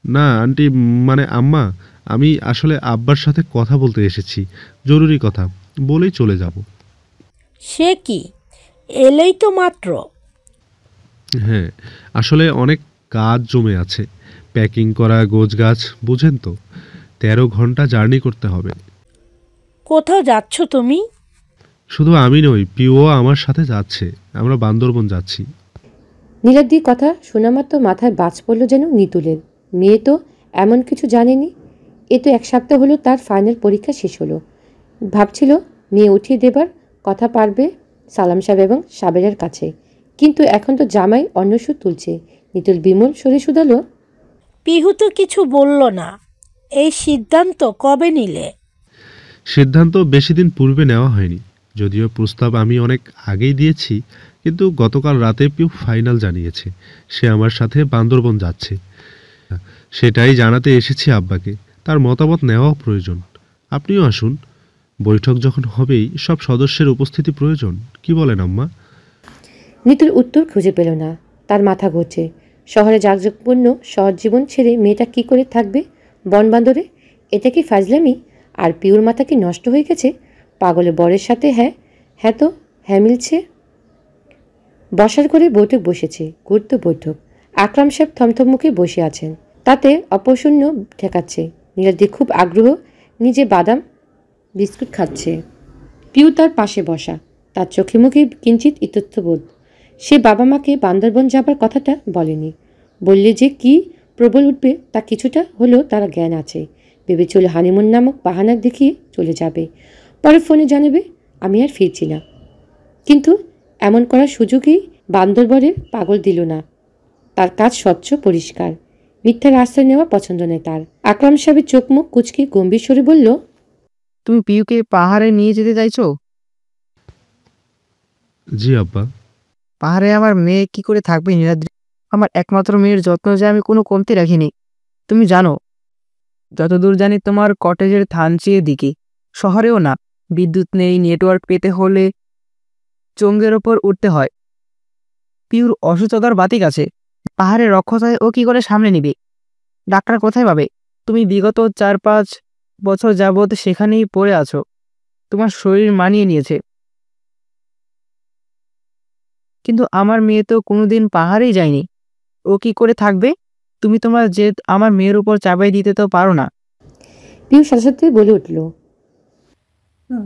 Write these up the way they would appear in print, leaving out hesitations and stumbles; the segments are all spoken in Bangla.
না আন্টি, মানে আম্মা, আমি আসলে আব্বার সাথে কথা বলতে এসেছি, জরুরি কথা, বলেই চলে যাব। সে কি, এলেই তো মাত্র। হ্যাঁ, আসলে অনেক কাজ জমে আছে, প্যাকিং করা, গোছগাছ, বুঝেন তো, 13 ঘন্টা জার্নি করতে হবে। কোথাও যাচ্ছ তুমি? শুধু আমি নই, পিও আমার সাথে যাচ্ছে। আমরা বান্দরবন যাচ্ছি। নীলাদ্রির কথা শোনা মাত্র মাথায় বাজ পড়ল যেন নিতুলের। মেয়ে তো এমন কিছু জানেনি। এ তো 1 সপ্তাহ হলো তার ফাইনাল পরীক্ষা শেষ হলো। ভাবছিল মেয়ে উঠিয়ে দেবার কথা পারবে সালাম সাহেব এবং সাবেরের কাছে, কিন্তু এখন তো জামাই অন্য সুর তুলছে। নিতুল বিমল সরে শুধালো, পিহু তো কিছু বলল না। এই সিদ্ধান্ত কবে নিলে? সিদ্ধান্ত বেশি দিন পূর্বে নেওয়া হয়নি, যদিও প্রস্তাব আমি অনেক আগেই দিয়েছি, কিন্তু গতকাল রাতে পিউ ফাইনাল জানিয়েছে সে আমার সাথে বান্দরবন যাচ্ছে। সেটাই জানাতে এসেছি আব্বাকে, তার মতামত নেওয়াও প্রয়োজন। আপনিও আসুন, বৈঠক যখন হবেই সব সদস্যের উপস্থিতি প্রয়োজন। কি বলেন আম্মা? নিতুল উত্তর খুঁজে পেল না। তার মাথা ঘুরছে। শহরে জাঁকজমকপূর্ণ শহর জীবন ছেড়ে মেয়েটা কি করে থাকবে বনবান্দরে? এটা কি ফাজলামি? আর পিউর মাথা কি নষ্ট হয়ে গেছে? পাগলে বরের সাথে হ্যাঁ হ্যাঁ তো হ্যাঁ মিলছে। বসার ঘরে বৈঠক বসেছে, গুরুত্ব বৈঠক। আকরাম সাহেব থমথম মুখে বসে আছেন, তাতে অপশূন্য ঠেকাচ্ছে। নীলাদ্রি খুব আগ্রহ, নিজে বাদাম বিস্কুট খাচ্ছে। পিউ তার পাশে বসা, তার চোখে মুখে কিঞ্চিত ইতস্তবোধ। সে বাবা মাকে বান্দরবন যাবার কথাটা বলেনি। বললে যে কি প্রবল উঠবে তা কিছুটা হলেও তার জ্ঞান আছে। ভেবেছিল হানিমুন নামক বাহানা দেখিয়ে চলে যাবে, পরে ফোনে জানাবে আমি আর ফিরছি না। কিন্তু এমন করার সুযোগই বান্দরবনের পাগল দিল না। তার কাজ স্বচ্ছ পরিষ্কার, মিথ্যার আশ্রয় নেওয়া পছন্দ নেই তার। আকরাম সাহেবের চোখ মুখ কুচকে গম্ভীর স্বরে বলল, তুমি পিউকে পাহাড়ে নিয়ে যেতে চাইছো? জি আব্বা। পাহাড়ে আমার মেয়ে কি করে থাকবে নীলাদ্রি? আমার একমাত্র মেয়ের যত্ন যে আমি কোনো কমতি রাখিনি। তুমি জানো, যতদূর জানি তোমার কটেজের থানচির দিকে, শহরেও না। বিদ্যুৎ নেই, নেটওয়ার্ক পেতে হলে চোঙের ওপর উঠতে হয়। পিউর অসুস্থতার বাতিক আছে, পাহাড়ের রক্ষতায় ও কি করে সামনে নিবে? ডাক্তার কোথায় পাবে? তুমি বিগত 4-5 বছর যাবৎ সেখানেই পড়ে আছো, তোমার শরীর মানিয়ে নিয়েছে। কিন্তু আমার মেয়ে তো কোনোদিন পাহাড়েই যায়নি, ও কি করে থাকবে? তুমি তোমার জেদ আমার মেয়ের উপর চাপাই দিতে তো পারো না। পিউ সাথে সাথে বলে উঠল,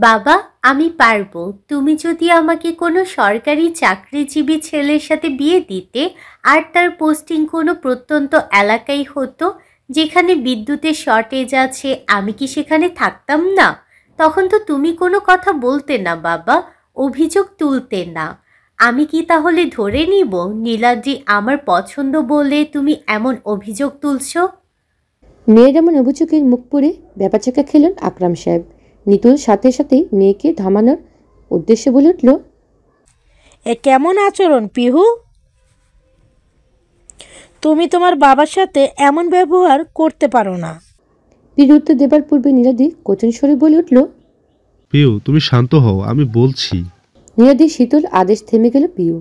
বাবা, আমি পারবো। তুমি যদি আমাকে কোনো সরকারি চাকরিজীবী ছেলের সাথে বিয়ে দিতে, আর তার পোস্টিং কোনো প্রত্যন্ত এলাকায় হতো যেখানে বিদ্যুতের শর্টেজ আছে, আমি কি সেখানে থাকতাম না? তখন তো তুমি কোনো কথা বলতে না বাবা, অভিযোগ তুলতে না। আমি কি তাহলে ধরে নিব নীলাদ্রি আমার পছন্দ বলে তুমি এমন অভিযোগ তুলছো? মেয়ের এমন অভিযোগের মুখ পড়ে ব্যাপারচাকা খেলেন আকরাম সাহেব। নিতুল সাথে সাথেই মেয়েকে থামানোর উদ্দেশ্যে বলে উঠল, এ কেমন আচরণ পিহু? তুমি তোমার বাবার সাথে এমন ব্যবহার করতে পারো না। পির উত্তর দেবার পূর্বে নীলাদ্রি কোচন স্বরে বলে উঠল, পিউ, তুমি শান্ত হও, আমি বলছি। নীলাদ্রির শীতল আদেশ থেমে গেল পিউ।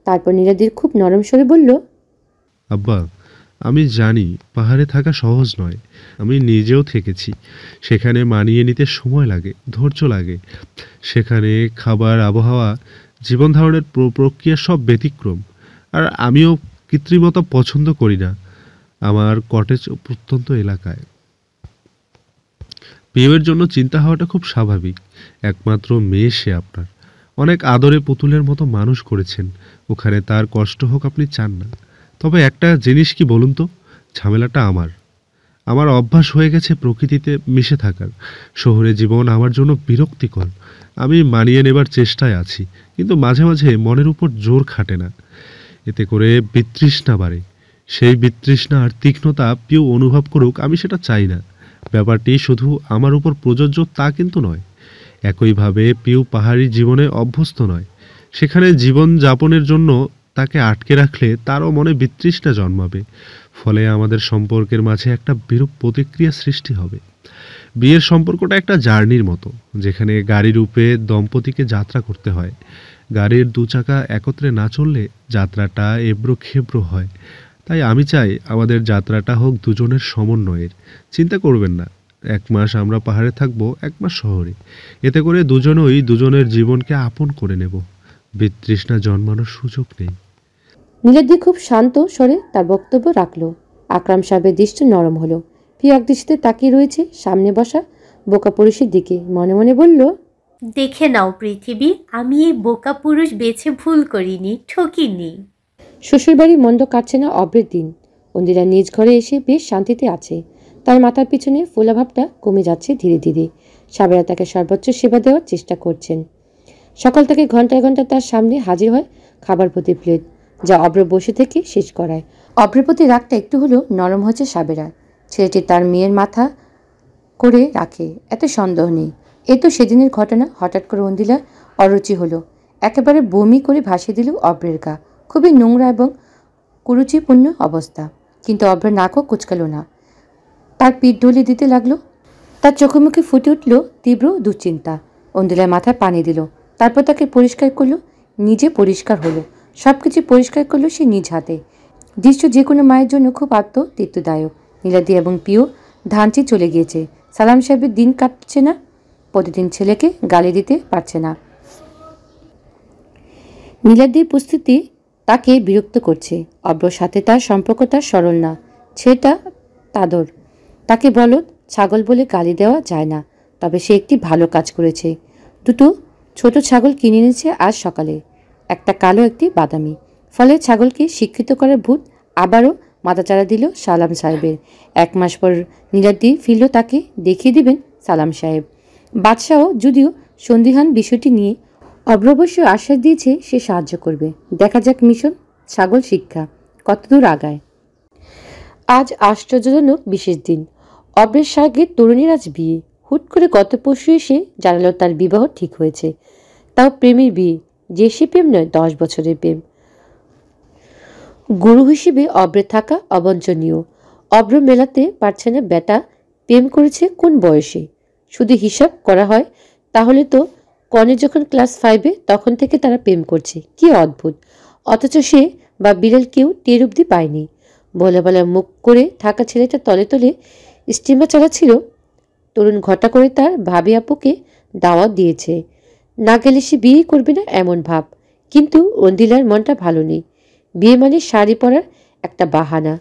তারপর নীলাদ্রির খুব নরম স্বরে বলল, আব্বা, আমি জানি পাহাড়ে থাকা সহজ নয়, আমি নিজেও থেকেছি। সেখানে মানিয়ে নিতে সময় লাগে, ধৈর্য লাগে। সেখানে খাবার, আবহাওয়া, জীবন ধারণের প্রক্রিয়া সব ব্যতিক্রম। আর আমিও কৃত্রিমতা পছন্দ করি না আমার কটেজ প্রত্যন্ত এলাকায়। পিউয়ের জন্য চিন্তা হওয়াটা খুব স্বাভাবিক। একমাত্র মেয়ে সে আপনার, অনেক আদরে পুতুলের মতো মানুষ করেছেন। ওখানে তার কষ্ট হোক আপনি চান না। তবে একটা জিনিস কি বলুন তো, ঝামেলাটা আমার। আমার অভ্যাস হয়ে গেছে প্রকৃতিতে মিশে থাকার। শহুরে জীবন আমার জন্য বিরক্তিকর। আমি মানিয়ে নেবার চেষ্টায় আছি, কিন্তু মাঝে মাঝে মনের উপর জোর খাটে না। এতে করে বিতৃষ্ণা বাড়ে। সেই বিতৃষ্ণা আর তীক্ষ্ণতা পিউ অনুভব করুক, আমি সেটা চাই না। ব্যাপারটি শুধু আমার উপর প্রযোজ্য তা কিন্তু নয়। একইভাবে পিউ পাহাড়ি জীবনে অভ্যস্ত নয়। সেখানে জীবন যাপনের জন্য তাকে আটকে রাখলে তারও মনে বিতৃষ্ণা জন্মাবে। ফলে আমাদের সম্পর্কের মাঝে একটা বিরূপ প্রতিক্রিয়া সৃষ্টি হবে। বিয়ের সম্পর্কটা একটা জার্নির মতো, যেখানে গাড়ি রূপে দম্পতিকে যাত্রা করতে হয়। গাড়ির 2 চাকা একত্রে না চললে যাত্রাটা এবড়ো খেবড়ো হয়। তাই আমি চাই আমাদের যাত্রাটা হোক দুজনের সমন্বয়ের। চিন্তা করবেন না, 1 মাস আমরা পাহাড়ে থাকবো, 1 মাস শহরে। এতে করে দুজনই দুজনের জীবনকে আপন করে নেব। বিতৃষ্ণা জন্মানোর সুযোগ নেই। নীলাদ্রি খুব শান্ত স্বরে তার বক্তব্য রাখল। আকরাম সাহেবের দৃষ্টি নরম হলো। প্রিয় একদৃষ্টিতে তাকিয়ে রয়েছে সামনে বসা বোকা পুরুষের দিকে। মনে মনে বলল, দেখে নাও পৃথিবী, আমি এই বোকা পুরুষ বেছে ভুল করিনি, ঠকিনি। শ্বশুরবাড়ি মন্দ কাটছে না অব্রের দিন। অন্দিরা নিজ ঘরে এসে বেশ শান্তিতে আছে। তার মাথার পিছনে ফোলাভাবটা কমে যাচ্ছে ধীরে ধীরে। সাবেরা তাকে সর্বোচ্চ সেবা দেওয়ার চেষ্টা করছেন। সকাল থেকে ঘন্টায় ঘন্টা তার সামনে হাজির হয় খাবার প্রতি প্লেট, যা অব্র বসে থেকে শেষ করায়। অব্রের প্রতি রাগটা একটু হলেও নরম হয়েছে সাবেরা। ছেলেটি তার মেয়ের মাথা করে রাখে, এত সন্দেহ নেই। এ তো সেদিনের ঘটনা। হঠাৎ করে অন্দিলা অরুচি হলো, একেবারে বমি করে ভাসিয়ে দিল অব্রের গা। খুবই নোংরা এবং কুরুচিপূর্ণ অবস্থা। কিন্তু অব্র নাকও কুচকাল না, তার পিঠ ঢলি দিতে লাগলো। তার চোখে মুখে ফুটে উঠল তীব্র দুশ্চিন্তা। অন্দিলার মাথায় পানি দিল, তারপর তাকে পরিষ্কার করলো। নিজে পরিষ্কার হলো, সব কিছু পরিষ্কার করলো সে নিজ হাতে। দৃশ্য যে কোনো মায়ের জন্য খুব আত্মতৃপ্তিদায়ক। নীলাদি এবং পিও ধানচি চলে গিয়েছে। সালাম সাহেবের দিন কাটছে না, প্রতিদিন ছেলেকে গালি দিতে পারছে না। নীলাদির উপস্থিতি তাকে বিরক্ত করছে। অব্রর সাথে তার সম্পর্কটা সরল না, ছেলেটা তাদর। তাকে বলো ছাগল বলে গালি দেওয়া যায় না। তবে সে একটি ভালো কাজ করেছে। দুটো ছোট ছাগল কিনে এনেছে আজ সকালে, একটা কালো একটি বাদামি। ফলে ছাগলকে শিক্ষিত করার ভূত আবারও মাথাচাড়া দিল সালাম সাহেবের। 1 মাস পর নীলাদ্রি ফিরল, তাকে দেখিয়ে দিবেন সালাম সাহেব। বাদশাহ যদিও সন্দিহান বিষয়টি নিয়ে অব্র অবশ্য আশ্বাস দিয়েছে সে সাহায্য করবে। দেখা যাক মিশন ছাগল শিক্ষা কতদূর আগায়। আজ আশ্চর্যজনক বিশেষ দিন। অব্রের স্বর্গের তরুণীর আজ বিয়ে। হুট করে গত পরশু এসে জানালো তার বিবাহ ঠিক হয়েছে। তাও প্রেমের বিয়ে, যে সে প্রেম নয়, 10 বছরের প্রেম। গুরু হিসেবে অব্রে থাকা অবাঞ্ছনীয়। অব্র মেলাতে পারছে না বেটা প্রেম করেছে কোন বয়সে। শুধু হিসাব করা হয় তাহলে তো কনে যখন ক্লাস 5-এ তখন থেকে তারা প্রেম করছে। কি অদ্ভুত! অথচ সে বা বিড়াল কেউ টের অব্দি পায়নি। বলে বলে মুখ করে থাকা ছেলেটা তলে তলে স্টিমার চালাচ্ছিল। তরুণ ঘটা করে তার ভাবি আপুকে দাওয়াত দিয়েছে, না গেলে সে বিয়ে করবে না এমন ভাব। কিন্তু অন্দিলার মনটা ভালো নেই। বিয়ে মানে শাড়ি পরার একটা বাহানা,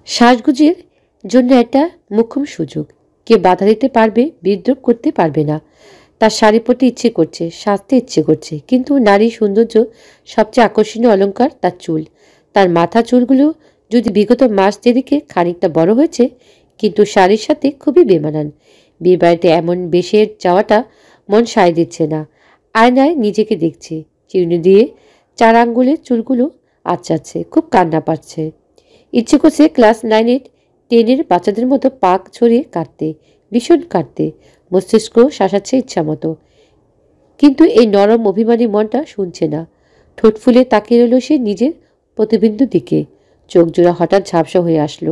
সাজগুজের জন্য একটা মোক্ষম সুযোগ। কে বাধা দিতে পারবে, বিদ্রোহ করতে পারবে না। তার শাড়ি পরতে ইচ্ছে করছে, সাজতে ইচ্ছে করছে। কিন্তু নারী সৌন্দর্য সবচেয়ে আকর্ষণীয় অলংকার তার চুল। তার মাথা চুলগুলো যদি বিগত মাস দেরিকে খানিকটা বড় হয়েছে, কিন্তু শাড়ির সাথে খুবই বেমানান। বিয়ে বাড়িতে এমন বেশে যাওয়াটা মন সায় দিচ্ছে না। আয়নায় নিজেকে দেখছে, চিরুনি দিয়ে 4 আঙ্গুলের চুলগুলো আঁচাচ্ছে, খুব কান্না পাচ্ছে। ইচ্ছে করছে ক্লাস 9-10-এর বাচ্চাদের মতো পাক ছড়িয়ে কাটতে, ভীষণ কাটতে। মস্তিষ্ক শাসাচ্ছে ইচ্ছা মতো। কিন্তু এই নরম অভিমানী মনটা শুনছে না। ঠোঁট ফুলে তাকিয়ে রইল সে নিজের প্রতিবিন্দুর দিকে। চোখ জোড়া হঠাৎ ঝাপসা হয়ে আসলো।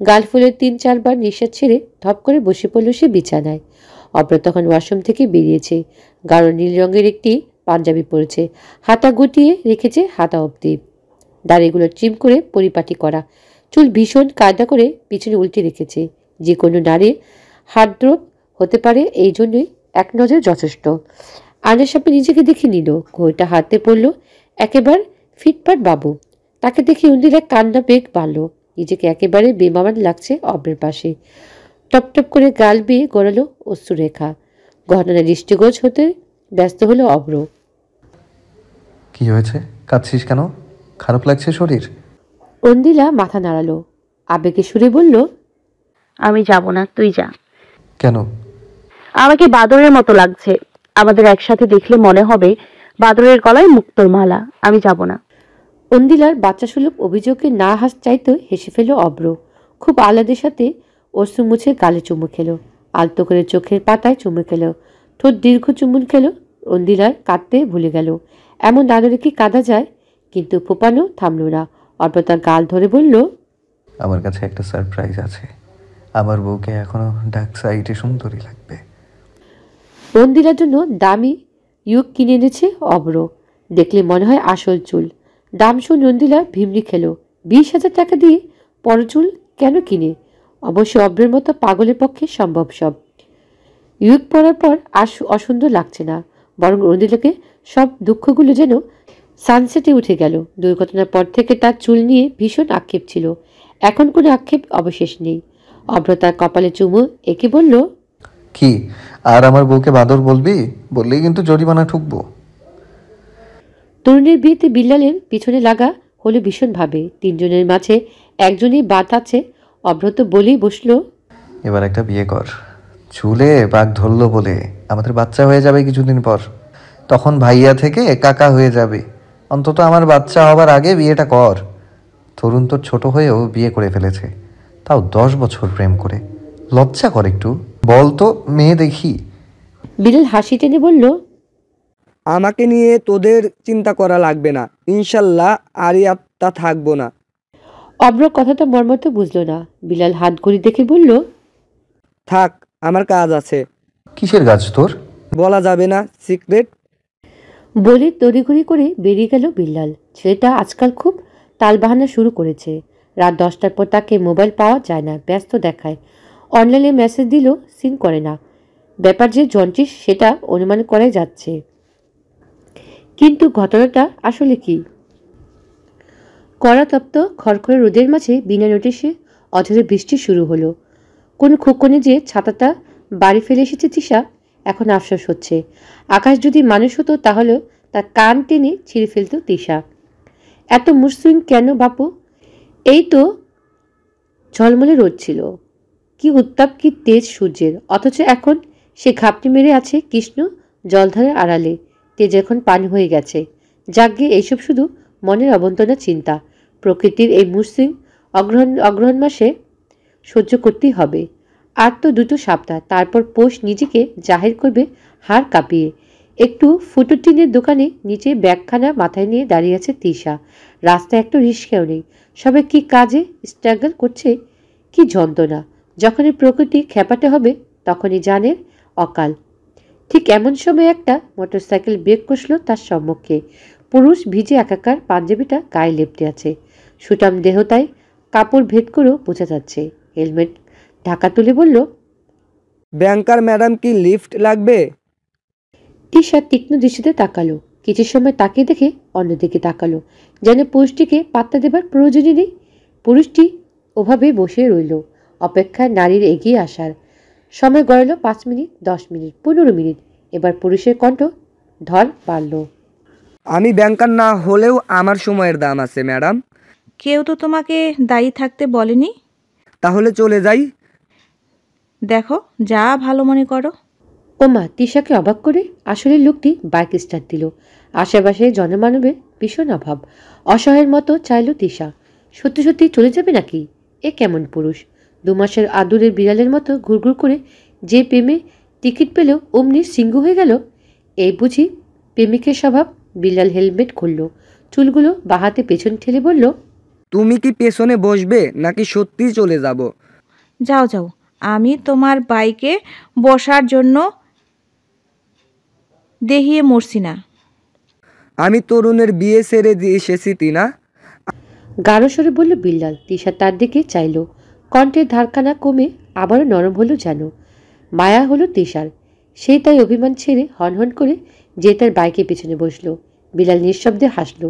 গাল ফুলে 3-4 বার নিঃশ্বাস ছেড়ে ধপ করে বসে পড়ল সে বিছানায়। অব্র তখন ওয়াশরুম থেকে বেরিয়েছে। গাঢ় নীল রঙের একটি পাঞ্জাবি পরেছে, হাতা গুটিয়ে রেখেছে হাতা অবধি। দাড়িগুলো চিম করে পরিপাটি করা, চুল ভীষণ কায়দা করে পিছনে উল্টে রেখেছে। যে কোনো নারীর হার্টড্রপ হতে পারে, এই জন্যই এক নজর যথেষ্ট। আয়নার সামনে নিজেকে দেখে নিল, ঘড়িটা হাতে পড়ল। একেবারে ফিটফাট বাবু। তাকে দেখে অন্দিরা কান্না বেগ বাড়ল। নিজেকে একেবারে বেমামান লাগছে অব্রের পাশে। টপ টপ করে গাল বেয়ে গড়ালো অশ্রুরেখা। ঘটনা দৃষ্টিগোচ হতে ব্যস্ত হলো অব্র। কি হয়েছে? কাঁদছিস কেন? খারাপ লাগছে শরীর? অন্দিলা মাথা নাড়ালো, আবেগে সুরে বলল, আমি যাব না, তুই যা। কেন? আমাকে বাদরের মতো লাগছে। আমাদের একসাথে দেখলে মনে হবে বাদরের গলায় মুক্তোর মালা। আমি যাব না। অন্দিলার বাচ্চাসুলভ অভিযোগে না হাস চাইতে হেসে ফেল অব্র। খুব আহ্লাদের সাথে অশ্রু মুছে গালে চুমু খেলো, আলতো করে চোখের পাতায় চুমু খেলো, ঠোঁট দীর্ঘ চুমুন খেলো। অন্দিলার কাঁদতে ভুলে গেল। এমন আদরে কি কাঁদা যায়? কিন্তু ফোপানো থামল না। অব্র তার গাল ধরে বলল, আমার কাছে একটা সারপ্রাইজ আছে। আমার বউকে এখনো ডার্ক সাইডে সুন্দরী লাগবে। অন্দিলার জন্য দামি ইউক কিনে এনেছে অব্র। দেখলে মনে হয় আসল চুল। দাম শুন অন্দিলা ভিমড়ি খেলো। 20,000 টাকা দিয়ে পরচুল কেন কিনে? অবশ্য অব্রের মতো পাগলের পক্ষে সম্ভব সব। ইউক পরার পর আর অসুন্দর লাগছে না, বরং রোদিলাকে সব দুঃখগুলো যেন সানসেটে উঠে গেল। দুর্ঘটনার পর থেকে তার চুল নিয়ে ভীষণ আক্ষেপ ছিল, এখন কোনো আক্ষেপ অবশেষ নেই। অভ্র তার কপালে চুমু এঁকে বলল, কি আর আমার বউকে বাঁদর বলবি? বললেই কিন্তু জরিমানা ঠুকবো। তরুণের বিয়েতে বিল্লালের পিছনে লাগা হলো ভীষণভাবে। তিনজনের মাঝে একজনই বাদ আছে। অভ্র তো বলেই বসলো, এবার একটা বিয়ে কর। চুলে বাঘ ধরলো বলে আমাদের বাচ্চা হয়ে যাবে কিছুদিন পর, তখন ভাইয়া থেকে কাকা হয়ে যাবে। অন্তত আমার বাচ্চা হবার আগে বিয়েটা কর। তরুণ তোর ছোট হয়েও বিয়ে করে ফেলেছে, তাও 10 বছর প্রেম করে। লজ্জা কর একটু, বল তো মেয়ে দেখি। বিল্লাল হাসি টেনে বলল, আমাকে নিয়ে তোদের চিন্তা করা লাগবে না, ইনশাল্লাহ আরই আত্মা থাকবো না। অভ্র কথাটা মর্মত বুঝলো না। বিল্লাল হাত ঘড়ি দেখে বলল, থাক, আমার কাজ আছে। কিসের গাছ তোর? বলা যাবে না, সিক্রেট। বলে তড়িঘড়ি করে বেরিয়ে গেল বিল্লাল। ছেলেটা আজকাল খুব তালবাহানা শুরু করেছে। রাত 10টার পর তাকে মোবাইল পাওয়া যায় না, ব্যস্ত দেখায়। অনলাইনে মেসেজ দিলেও সিন করে না। ব্যাপার যে জন্টিস সেটা অনুমান করাই যাচ্ছে, কিন্তু ঘটনাটা আসলে কি? কড়াতপ্ত খড়খড়ে রোদের মাঝে বিনা নোটিশে অঝরে বৃষ্টি শুরু হলো। কোন খোকনে যে ছাতাটা বাড়ি ফেলে এসেছে তিশা, এখন আফসোস হচ্ছে। আকাশ যদি মানুষ হতো তাহলেও তার কান টেনে ছিঁড়ে ফেলত তিশা। এত মুসলিম কেন বাপু? এই তো ঝলমলে রোদ ছিল, কি উত্তাপ, কি তেজ সূর্যের, অথচ এখন সে ঘাপটি মেরে আছে কৃষ্ণ জলধারের আড়ালে। তেজ এখন পানি হয়ে গেছে। যাগ্গে এইসব শুধু মনের অবন্তনা চিন্তা। প্রকৃতির এই মসৃণ অগ্রহণ মাসে সহ্য করতেই হবে। আর তো 2 সপ্তাহ, তারপর পৌষ নিজেকে জাহির করবে হাড় কাঁপিয়ে। একটু ফুটো টিনের দোকানে নিচে ব্যাগখানা মাথায় নিয়ে দাঁড়িয়ে আছে তিশা। রাস্তায় একটা রিস্কাও নেই। সবাই কি কাজে স্ট্রাগল করছে, কি যন্ত্রণা। যখনই প্রকৃতি খেপাতে হবে তখনই জানের অকাল। ঠিক এমন সময় একটা মোটরসাইকেল ব্রেক কষল তার সম্মুখে। পুরুষ ভিজে একাকার, পাঞ্জাবিটা গায়ে লেপটে আছে। সুটাম দেহতায় কাপড় ভেদ করেও বোঝা যাচ্ছে। হেলমেট ঢাকা তুলে বলল, ব্যাংকার ম্যাডাম, কি লিফট লাগবে? তিশা তীক্ষ্ণ দৃষ্টিতে তাকালো। কিছু সময় তাকে দেখে অন্যদিকে তাকালো, যেন পুরুষটিকে পাত্তা দেবার প্রয়োজনই নেই। পুরুষটি ওভাবে বসে রইল, অপেক্ষায় নারীর এগিয়ে আসার। সময় গড়াল 5 মিনিট, 10 মিনিট, 15 মিনিট। এবার পুরুষের কণ্ঠ ধর বাড়ল, আমি ব্যাংকার না হলেও আমার সময়ের দাম আছে ম্যাডাম। কেউ তো তোমাকে দায়ী থাকতে বলেনি। তাহলে চলে যাই। দেখো, যা ভালো মনে করো। ওমা! তিশাকে অবাক করে আসলে লোকটি বাইক স্টার্ট দিল। আশেপাশে জনমানবের ভীষণ অভাব। অসহায়ের মতো চাইল তিশা। সত্যি সত্যি চলে যাবে নাকি? এ কেমন পুরুষ! 2 মাসের আদুরের বিড়ালের মতো ঘুরঘুর করে যে প্রেমে টিকিট পেলেও অমনি সিংহ হয়ে গেল। এই বুঝি প্রেমিকের স্বভাব? বিড়াল হেলমেট খুলল, চুলগুলো বাহাতে পেছন ঠেলে বলল, তুমি কি পেছনে বসবে নাকি সত্যিই চলে যাব? যাও যাও, আমি তোমার বাইকে বসার জন্য দেহিয়ে মরছি না। আমি তরুণের বিয়ে ছেড়ে দিয়ে এসেছি টিনা। গাঢ় স্বরে বলল বিল্লাল। তিশা তার দিকে চাইল। কণ্ঠের ধারখানা কমে আবারও নরম হলো যেন। মায়া হলো তিশার। সেই তাই অভিমান ছেড়ে হনহন করে যে তার বাইকের পেছনে বসল। বিল্লাল নিঃশব্দে হাসল।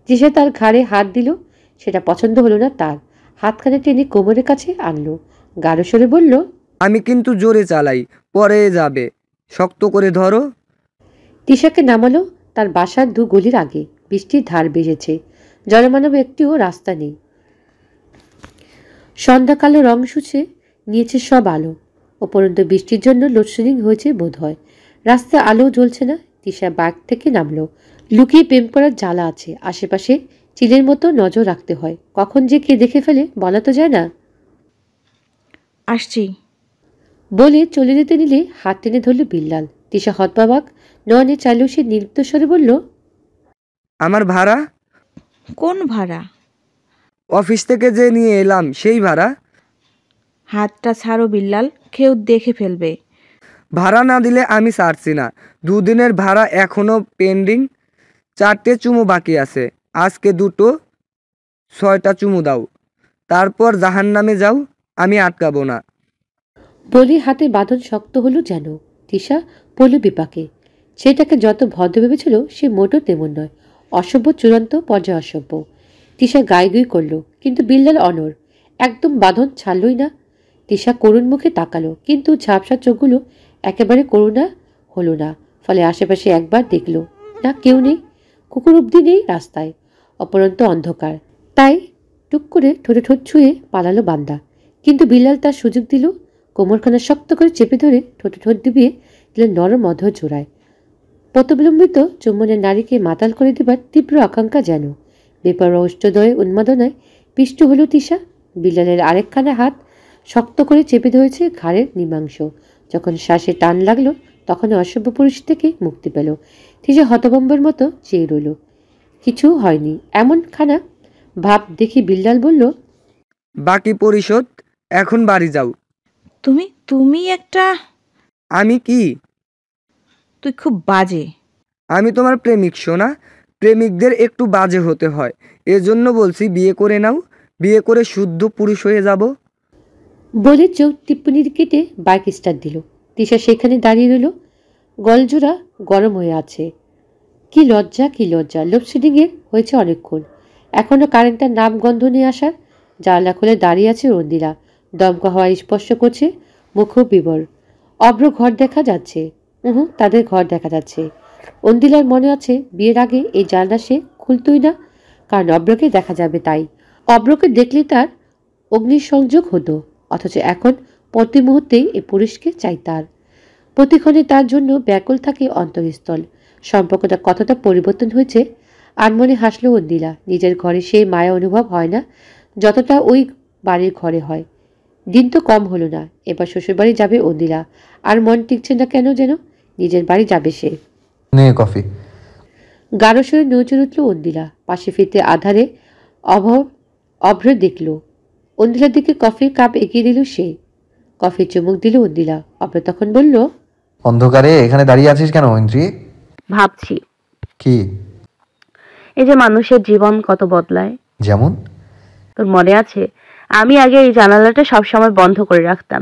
তিশা তার ঘাড়ে হাত দিল। সেটা পছন্দ হলো না তার। হাতখানা টেনে কোমরের কাছে আনলো। গাঢ় স্বরে বলল, আমি কিন্তু জোরে চালাই, পরে যাবে, শক্ত করে ধরো। তিশাকে নামালো তার বাসার 2 গলির আগে। বৃষ্টির ধার বেজেছে, জনমানব একটিও রাস্তা নেই। সন্ধ্যাকালে রং শুছে নিয়েছে সব আলো। উপরন্ত বৃষ্টির জন্য লোডশেডিং হয়েছে বোধ হয়। রাস্তায় আলো জ্বলছে না। তিশা বাইক থেকে নামলো। লুকিয়ে প্রেম করার জ্বালা আছে। আশেপাশে চিলের মতো নজর রাখতে হয়। কখন যে কে দেখে ফেলে বলা তো যায় না। আসছি। বলে চলে যেতে নিলে হাত টেনে ধরল বিল্লাল। তিশা হতবাক নয়নে চাইলেও সে নির্লিপ্ত স্বরে বলল, আমার ভাড়া? কোন ভাড়া? অফিস থেকে যে নিয়ে এলাম সেই ভাড়া। হাতটা ছাড়ো বিল্লাল, কেউ দেখে ফেলবে। ভাড়া না দিলে আমি ছাড়ছি না। 2 দিনের ভাড়া এখনো পেন্ডিং। 4টে চুমো বাকি আছে, আজকে 2টো। 6টা চুমু দাও, তারপর জাহান্নামে যাও, আমি আটকাবো না। বলি হাতে বাঁধন শক্ত হলো যেন। তিশা পড়ল বিপাকে। সেটাকে যত ভদ্র ভেবেছিল সে মোটো তেমন নয়, অসভ্য, চূড়ান্ত পর্যায়ে অসভ্য। তিশা গাইগুই করল, কিন্তু বিল্লাল অনড়, একদম বাঁধন ছাড়লই না। তিশা করুণ মুখে তাকালো, কিন্তু ঝাপসা চোখগুলো একেবারে করুণা হলো না। ফলে আশেপাশে একবার দেখল না, কেউ নেই, কুকুর অব্দি নেই রাস্তায়, অপরন্ত অন্ধকার। তাই টুক করে ঠোঁটে ঠোঁট ছুঁয়ে পালালো বান্দা। কিন্তু বিল্লাল তার সুযোগ দিল, কোমরখানা শক্ত করে চেপে ধরে ঠোঁটে ঠোঁট ডুবিয়ে দিল নরম অধর জোড়ায়। পতবিলম্বিত চুম্বনের নারীকে মাতাল করে দেবার তীব্র আকাঙ্ক্ষা যেন। বেপরোয়া অষ্টদয়ে উন্মাদনায় পিষ্ট হল তিশা। বিল্লালের আরেকখানা হাত শক্ত করে চেপে ধরেছে ঘাড়ের নিমাংস। যখন শ্বাসে টান লাগলো, তখন অসভ্য পুরুষ থেকে মুক্তি পেল। তিশা হতভম্বের মতো চেয়ে রইল। কিছু হয়নি এমন খানা ভাব দেখি বিল্লাল বলল, বাকি পরিশোধ, এখন বাড়ি যাও। তুমি তুমি একটা আমি কি? তুই খুব বাজে। আমি তোমার প্রেমিক সোনা, প্রেমিকদের একটু বাজে হতে হয়, এজন্য বলছি বিয়ে করে নাও, বিয়ে করে শুদ্ধ পুরুষ হয়ে যাব। বলে চোখ টিপ্পনির কেটে বাইক স্টার্ট দিল। তিশা সেখানে দাঁড়িয়ে রইল, গলজোড়া গরম হয়ে আছে। কি লজ্জা, কি লজ্জা! লোডশেডিংয়ের হয়েছে অনেকক্ষণ, এখনও কারেন্টটার নাম গন্ধ নিয়ে আসার। জানলা খুলে দাঁড়িয়ে আছে রন্দিলা, দমকা হওয়া স্পর্শ করছে মুখ বিবর। অব্র ঘর দেখা যাচ্ছে, তাদের ঘর দেখা যাচ্ছে। অন্দিলার মনে আছে বিয়ের আগে এই জানলা সে খুলতই না, কারণ অব্রকে দেখা যাবে তাই। অব্রকে দেখলে তার অগ্নিসংযোগ হতো, অথচ এখন প্রতি মুহূর্তেই এই পুরুষকে চাই তার। প্রতিক্ষণে তার জন্য ব্যাকুল থাকে অন্তরস্থল। সম্পর্কটা কতটা পরিবর্তন হয়েছে। আনমনে হাসলো অন্দিলা। নিজের ঘরে সেই মায়া অনুভব হয় না যতটা ওই বাড়ির ঘরে হয়। দিন তো কম হলো না, এবার শ্বশুরবাড়ি যাবে অন্দিলা। আর মন টিকছে না কেন যেন, নিজের বাড়ি যাবে সে। নে কফি। গাঢ় স্বরে নজর উঠল অন্দিলা। পাশে ফিরতে আধারে অভ্র দেখল। অন্দিলার দিকে কফির কাপ এগিয়ে দিল সে। কফির চুমুক দিল অন্দিলা। অভ্র তখন বলল, অন্ধকারে এখানে দাঁড়িয়ে আছিস কেন ঐন্দ্রি? ভাবছি কি? এই যে মানুষের জীবন কত বদলায়। যেমন? তোর মনে আছে আমি আগে এই জানালাটা সবসময় বন্ধ করে রাখতাম,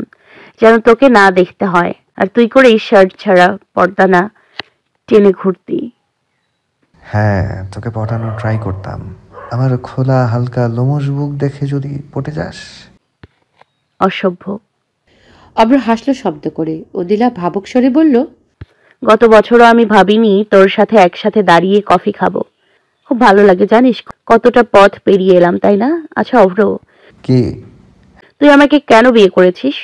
যেন তোকে না দেখতে হয়, আর তুই করে এই শার্ট ছাড়া পর্দা না টেনে ঘুরতি। হ্যাঁ, তোকে পটানোর ট্রাই করতাম। আমার খোলা হালকা লোমশ বুক দেখে যদি পটে যাস। অসভ্য। অভ্র হাসলো শব্দ করে। অন্দিলা ভাবুক স্বরে বলল, গত বছরও আমি ভাবিনি তোর সাথে একসাথে দাঁড়িয়ে কফি খাবো। খুব ভালো লাগে জানিস, কতটা পথ পেরিয়ে এলাম, তাই না? আচ্ছা অভ্র, কি? তুই আমাকে কেন বিয়ে করেছিস?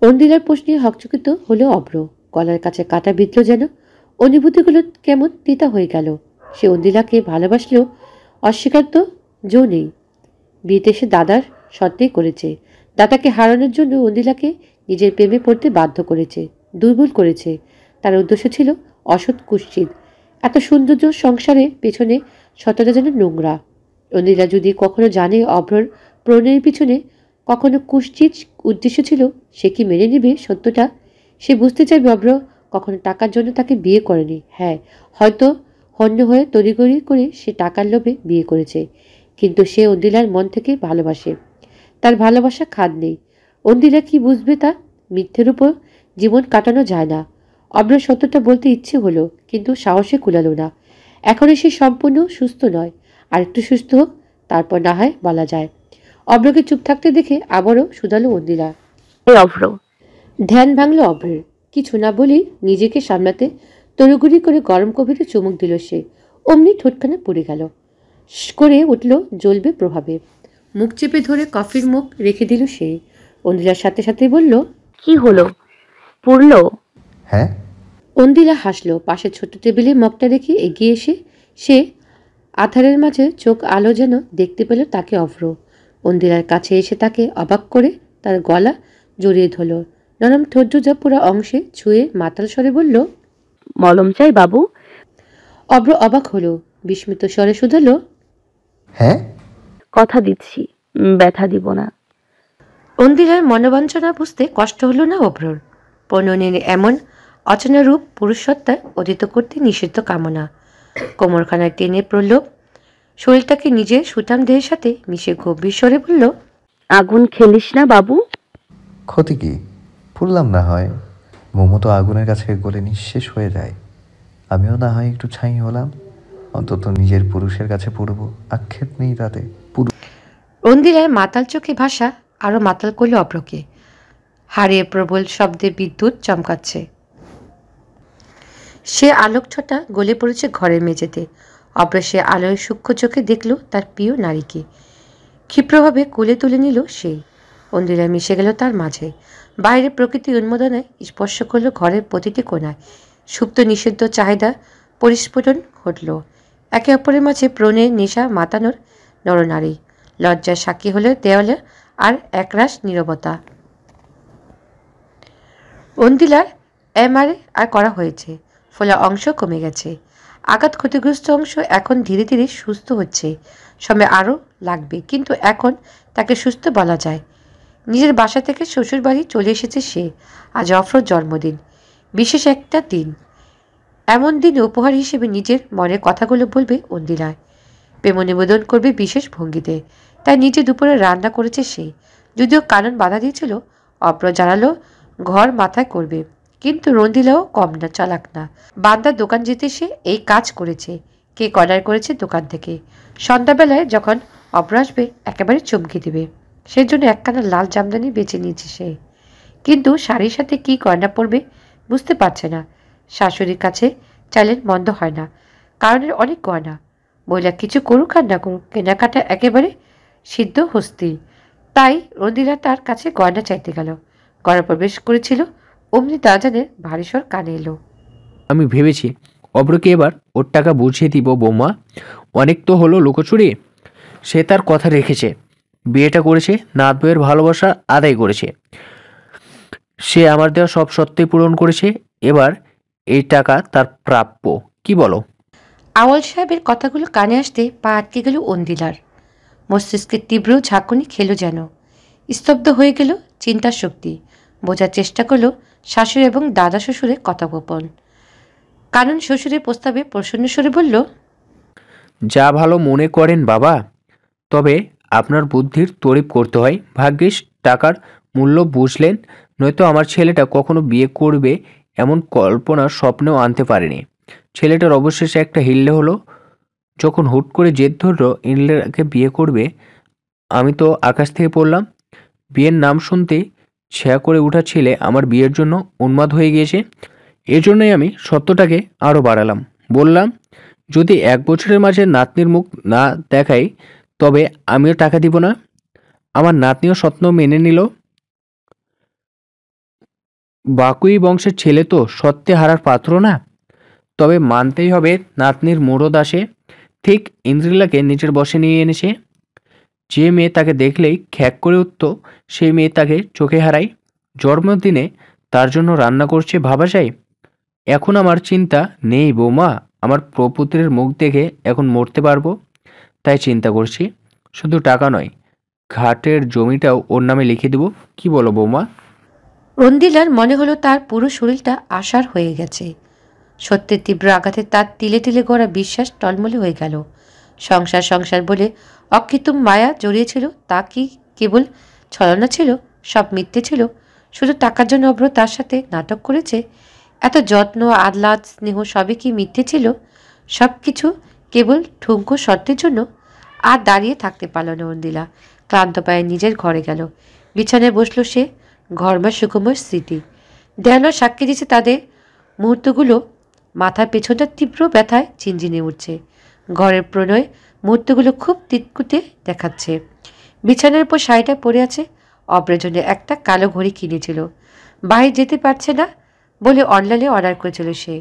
অন্দিলার প্রশ্নে হকচকিত হলো অভ্র। গলার কাছে কাটা বিঁধল যেন। অনুভূতিগুলো কেমন তিতা হয়ে গেল। সে অন্দিলাকে ভালোবাসলেও অস্বীকার তো জো নেই। বিয়েতে সে দাদার সত্ত্বেই করেছে। দাদাকে হারানোর জন্য অন্দিলাকে নিজের প্রেমে পড়তে বাধ্য করেছে, দুর্বল করেছে। তার উদ্দেশ্য ছিল অসৎ কুৎসিত। এত সৌন্দর্য সংসারের পেছনে শতটা যেন নোংরা। অন্দিলা যদি কখনো জানে অভ্রর প্রণয়ের পিছনে কখনো কুৎসিত উদ্দেশ্য ছিল, সে কি মেনে নেবে সত্যটা? সে বুঝতে চাইবে অভ্র কখনো টাকার জন্য তাকে বিয়ে করেনি। হ্যাঁ, হয়তো হন্য হয়ে তড়িঘড়ি করে সে টাকার লোভে বিয়ে করেছে, কিন্তু সে অন্দিলার মন থেকে ভালোবাসে। তার ভালোবাসা খাদ নেই। অন্দিলা কি বুঝবে তা? মিথ্যের উপর জীবন কাটানো যায় না। অভ্র সত্যটা বলতে ইচ্ছে হলো, কিন্তু সাহসে কুলালো না। এখনও সে সম্পূর্ণ সুস্থ নয়, আর একটু সুস্থ হোক, তারপর না হয় বলা যায়। অভ্রকে চুপ থাকতে দেখে আবারও শুধালো অন্দিলা। এই অভ্র। ধ্যান ভাঙল অভ্রের। কিছু না বলেই নিজেকে সামলাতে তড়িঘড়ি করে গরম কফিতে চুমুক দিল সে। অমনি ঠোঁটখানা পড়ে গেল, করে উঠল জ্বলবে প্রভাবে। মুখ চেপে ধরে কফির মুখ রেখে দিল সে। অন্দিলার সাথে সাথে বলল, কি হলো, পুরলো? হ্যাঁ। অন্দিলা হাসলো। পাশে ছোট্ট টেবিলে মগটা রেখে এগিয়ে এসে সে আধারের মাঝে চোখ আলো যেন দেখতে পেল তাকে অভ্র। অন্দিলার কাছে এসে তাকে অবাক করে তার গলা জড়িয়ে ধরল। নরম ঠোঁটজোজা পুরো অংশে ছুঁয়ে মাতাল স্বরে বলল, মলম চাই বাবু? অভ্র অবাক হলো, বিস্মিত স্বরে শুধালো, হ্যাঁ। কথা দিচ্ছি, ব্যথা দিব না। অন্দিলার মনোবাঞ্ছনা বুঝতে কষ্ট হলো না অভ্রর। পননের এমন অচেনা রূপ পুরুষসত্তায় অতীত করতে নিষিদ্ধ কামনা। কোমরখানায় টেনে প্রলোভ শরীরটাকে নিজের সুঠাম দেহের সাথে মিশে গম্ভীর স্বরে বলল, আগুন খেলিস না বাবু। ক্ষতি কি? ফুললাম না হয়। মোমো তো আগুনের কাছে গলে নিঃশেষ হয়ে যায়। আমিও না হয় একটু ছাই হলাম, অন্তত নিজের পুরুষের কাছে পড়ব, আক্ষেপ নেই তাতে। রন্দিলার মাতাল চোখে ভাষা আরো মাতাল করলো অব্রকে। হাড়িয়ে প্রবল শব্দে বিদ্যুৎ চমকাচ্ছে। সে আলোক ছটা গলে পড়েছে ঘরের মেঝেতে। অব্র সে আলোয় সূক্ষ্ম চোখে দেখল তার প্রিয় নারীকে। ক্ষিপ্রভাবে কোলে তুলে নিল সে। অন্দিলা মিশে গেল তার মাঝে। বাইরে প্রকৃতি উন্মোদনায় স্পর্শ করল ঘরের প্রতিটি কোণায়। সুপ্ত নিষিদ্ধ চাহিদা পরিস্ফুটন ঘটল। একে অপরের মাঝে প্রণয়ের নেশা মাতানোর নরনারী। লজ্জার সাক্ষী হলে দেওয়ালে আর একরাশ নীরবতা। অন্দিলার এমআরআই আর করা হয়েছে, ফোলা অংশ কমে গেছে। আঘাত ক্ষতিগ্রস্ত অংশ এখন ধীরে ধীরে সুস্থ হচ্ছে। সময় আরও লাগবে, কিন্তু এখন তাকে সুস্থ বলা যায়। নিজের বাসা থেকে শ্বশুর বাড়ি চলে এসেছে সে। আজ অফরোর জন্মদিন, বিশেষ একটা দিন। এমন দিনে উপহার হিসেবে নিজের মনের কথাগুলো বলবে অন্দিলায়, প্রেম নিবেদন করবে বিশেষ ভঙ্গিতে। তাই নিজে দুপুরে রান্না করেছে সে। যদিও কানন বাধা দিয়েছিল, অপ্র জানালো ঘর মাথায় করবে, কিন্তু রন্দিলাও কম না, চালাক না। বান্দার দোকান যেতে সে এই কাজ করেছে। কেক অর্ডার করেছে দোকান থেকে। সন্ধ্যাবেলায় যখন অপ্র আসবে একেবারে চমকে দেবে। সেজন্য একখানা লাল জামদানি বেছে নিয়েছে সে, কিন্তু শাড়ির সাথে কি গয়না পরবে বুঝতে পারছে না। শাশুড়ির কাছে চাইলেন মন্দ হয় না, কারণের অনেক গয়না। মহিলা কিছু করুক আর না করুক, কেনাকাটা একেবারে সিদ্ধ হস্তি। তাই রন্দিলা তার কাছে গয়না চাইতে গেল। ঘরে প্রবেশ করেছিল, অমনি দাজানের ভারী স্বর কানে এলো। আমি ভেবেছি অব্রকে এবার ওর টাকা বুঝিয়ে দিব বৌমা। অনেক তো হলো লুকোচুরি। সে তার কথা রেখেছে, বিয়েটা করেছে, নাত বউয়ের ভালোবাসা আদায় করেছে। সে আমার দেওয়া সব সত্যই পূরণ করেছে। এবার এই টাকা তার প্রাপ্য। কি বলো? আওয়াল সাহেবের কথাগুলো কানে আসতে পা আটকে গেল অন্দিলার। মস্তিষ্কের তীব্র ঝাঁকুনি খেল যেন। স্তব্ধ হয়ে গেল চিন্তার শক্তি। বোঝার চেষ্টা করলো শাশুড়ি এবং দাদা শ্বশুরের কথোপকথন। কানন শ্বশুরের প্রস্তাবে প্রসন্ন স্বরে বলল, যা ভালো মনে করেন বাবা, তবে আপনার বুদ্ধির তারিফ করতে হয়। ভাগ্যিস টাকার মূল্য বুঝলেন, নয়তো আমার ছেলেটা কখনো বিয়ে করবে এমন কল্পনা স্বপ্নেও আনতে পারেনি। ছেলেটার অবশেষে একটা হিল্লে হলো। যখন হুট করে জেদ ধরলো ইংল্যান্ডকে বিয়ে করবে, আমি তো আকাশ থেকে পড়লাম। বিয়ের নাম শুনতেই ছেয়া করে ওঠা ছেলে আমার বিয়ের জন্য উন্মাদ হয়ে গিয়েছে। এজন্যই আমি সত্যটাকে আরও বাড়ালাম। বললাম, যদি 1 বছরের মাঝে নাতনির মুখ না দেখাই তবে আমিও টাকা দিব না। আমার নাতনিও স্বপ্ন মেনে নিল। বাকুই বংশের ছেলে তো সত্যে হারার পাত্র না। তবে মানতেই হবে নাতনির মোড় আসে। ঠিক ইন্দ্রিলাকে নিজের বশে নিয়ে এনেছে। যে মেয়ে তাকে দেখলেই খ্যাক করে উঠত, সেই মেয়ে তাকে চোখে হারায়। জন্মদিনে তার জন্য রান্না করছে ভাবা যায়। এখন আমার চিন্তা নেই বৌমা, আমার প্রপুত্রের মুখ দেখে এখন মরতে পারবো। তাই চিন্তা করছি, শুধু টাকা নয়, ঘাটের জমিটাও ওর নামে লিখে দেব। কি বলো বৌমা? রন্দিলার মনে হলো তার পুরো শরীরটা আশার হয়ে গেছে। সত্যের তীব্র আঘাতে তার তিলে তিলে গড়া বিশ্বাস টলমলে হয়ে গেল। সংসার সংসার বলে অকৃত্রিম মায়া জড়িয়েছিল, তা কি কেবল ছলনা ছিল? সব মিথ্যে ছিল। শুধু টাকার জন্য অব্র তার সাথে নাটক করেছে। এত যত্ন, আহ্লাদ, স্নেহ সবই কি মিথ্যে ছিল? সব কিছু কেবল ঠুনকো শর্তের জন্য? আর দাঁড়িয়ে থাকতে পারল না অন্দিলা। ক্লান্ত পায়ে নিজের ঘরে গেল। বিছানায় বসল সে। ঘরমা সুকুমার স্মৃতি দেয়ালো সাক্ষী দিচ্ছে তাদের মুহূর্তগুলো। মাথার পেছনটা তীব্র ব্যথায় ঝিনঝিনে উঠছে। ঘরের প্রণয় মুহূর্তগুলো খুব তিতকুতে দেখাচ্ছে। বিছানার উপর শাড়িটা পরে আছে। অব্রের জন্য একটা কালো ঘড়ি কিনেছিল। বাইরে যেতে পারছে না বলে অনলাইনে অর্ডার করেছিল সে।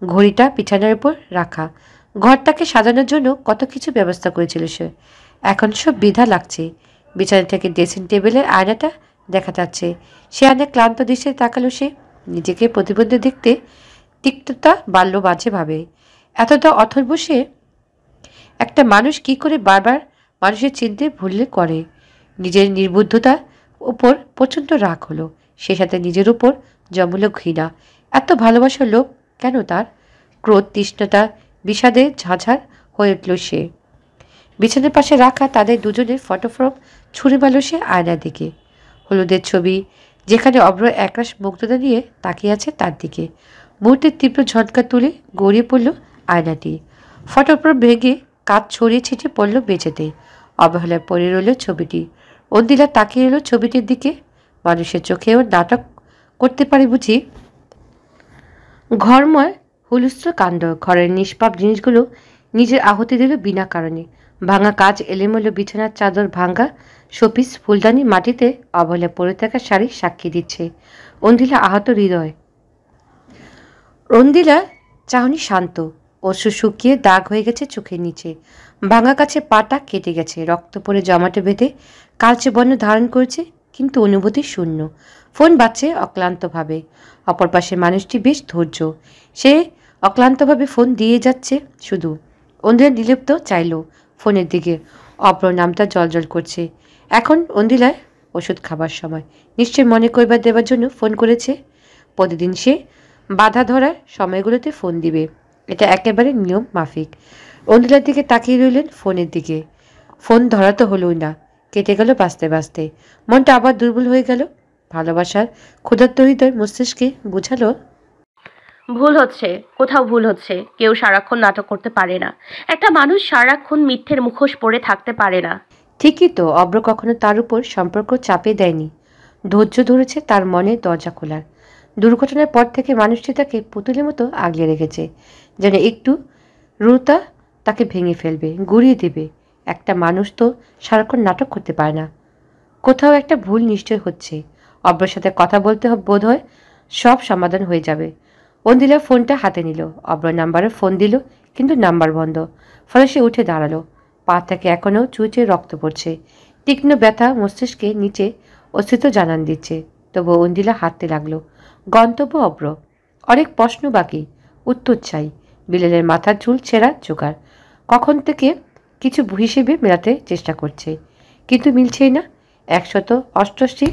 ঘড়িটা বিছানার উপর রাখা। ঘরটাকে সাজানোর জন্য কত কিছু ব্যবস্থা করেছিল সে। এখন সব বিধা লাগছে। বিছানা থেকে ড্রেসিং টেবিলের আয়নাটা দেখা যাচ্ছে। সে অনেক ক্লান্ত দৃশ্যে তাকালো সে। নিজেকে প্রতিবন্ধী দেখতে তিক্ততা বাড়ল বাজে ভাবে। এতটা অথর্ব সে। একটা মানুষ কি করে বারবার মানুষের চিনতে ভুললে করে। নিজের নির্বুদ্ধতার উপর প্রচণ্ড রাগ হলো। সে সাথে নিজের উপর জমল ঘৃণা। এত ভালোবাসার লোভ কেন তার? ক্রোধ, তৃষ্ণতা, বিষাদে ঝাঁঝার হয়ে উঠল সে। বিছানার পাশে রাখা তাদের দুজনের ফটোফ্রেম ছুঁড়ে মারল সে আয়নার দিকে। হলুদের ছবি, যেখানে অব্র একরাশ মুগ্ধতা নিয়ে তাকিয়ে আছে তার দিকে। মুহূর্তের তীব্র ঝটকা তুলে গড়িয়ে পড়ল আয়নাটি। ফটোফ্রেম ভেঙে কাঁচ ছড়িয়ে ছিটিয়ে পড়ল মেঝেতে। অবহেলায় পড়ে রইল ছবিটি। অন্দিলা তাকিয়ে রইল ছবিটির দিকে। মানুষের চোখেও নাটক করতে পারে বুঝি। ঘরময় হুলস্থ কাণ্ড। ঘরের নিষ্পাপ জিনিসগুলো নিজের আহুতি দিল বিনা কারণে। ভাঙা কাজ, এলোমেলো বিছানার চাদর, ভাঙা শোপিস, ফুলদানি, মাটিতে অবহেলা পড়ে থাকা শাড়ি সাক্ষী দিচ্ছে। অন্দিলা আহত হৃদয়। অন্দিলা চাহনি শান্ত। অশ্রু শুকিয়ে দাগ হয়ে গেছে চোখের নিচে। ভাঙা কাছে পাটা কেটে গেছে, রক্ত পড়ে জমাটে বেঁধে কালচে বর্ণ ধারণ করেছে, কিন্তু অনুভূতি শূন্য। ফোন বাজছে অক্লান্তভাবে। অপর পাশে মানুষটি বেশ ধৈর্য। সে অক্লান্তভাবে ফোন দিয়ে যাচ্ছে শুধু। অন্দিলা নির্লিপ্ত চাইল ফোনের দিকে। অব্র নামটা জলজল করছে। এখন অন্দিলায় ওষুধ খাবার সময়। নিশ্চয় মনে করবার দেবার জন্য ফোন করেছে। প্রতিদিন সে বাধা ধরার সময়গুলোতে ফোন দিবে, এটা একেবারে নিয়ম মাফিক। অন্দিলার দিকে তাকিয়ে রইলেন ফোনের দিকে। ফোন ধরা তো হলোই না। কেটে গেল বাঁচতে বাঁচতে। মনটা আবার দুর্বল হয়ে গেল। ভালোবাসার ক্ষুধার্ত হৃদয় মস্তিষ্কে বুঝালো, ভুল হচ্ছে, কোথাও ভুল হচ্ছে। কেউ সারাক্ষণ নাটক করতে পারে না। একটা মানুষ সারাক্ষণ মিথ্যের মুখোশ পরে থাকতে পারে না। ঠিকই তো, অব্র কখনো তার উপর সম্পর্ক চাপে দেয়নি। ধৈর্য ধরেছে তার মনে দরজা খোলার। দুর্ঘটনার পর থেকে মানুষটি তাকে পুতুলের মতো আগলে রেখেছে, যেন একটু রুতা তাকে ভেঙে ফেলবে, গুড়িয়ে দেবে। একটা মানুষ তো সারাক্ষণ নাটক করতে পারে না। কোথাও একটা ভুল নিশ্চয় হচ্ছে। অব্রের সাথে কথা বলতে বোধ হয় সব সমাধান হয়ে যাবে। অন্দিলা ফোনটা হাতে নিল। অব্র নাম্বারে ফোন দিল, কিন্তু নাম্বার বন্ধ। ফলে সে উঠে দাঁড়ালো। পা থেকে এখনও চুইচে রক্ত পড়ছে। তীক্ষ্ণ ব্যথা মস্তিষ্কে নিচে অস্তিত্ব জানান দিচ্ছে। তবু অন্দিলা হাঁটতে লাগলো। গন্তব্য অব্র। অনেক প্রশ্ন বাকি, উত্তর চাই। বিলালের মাথার চুল ছেঁড়া জোগাড়। কখন থেকে কিছু হিসেবে মেলাতে চেষ্টা করছে, কিন্তু মিলছেই না। 188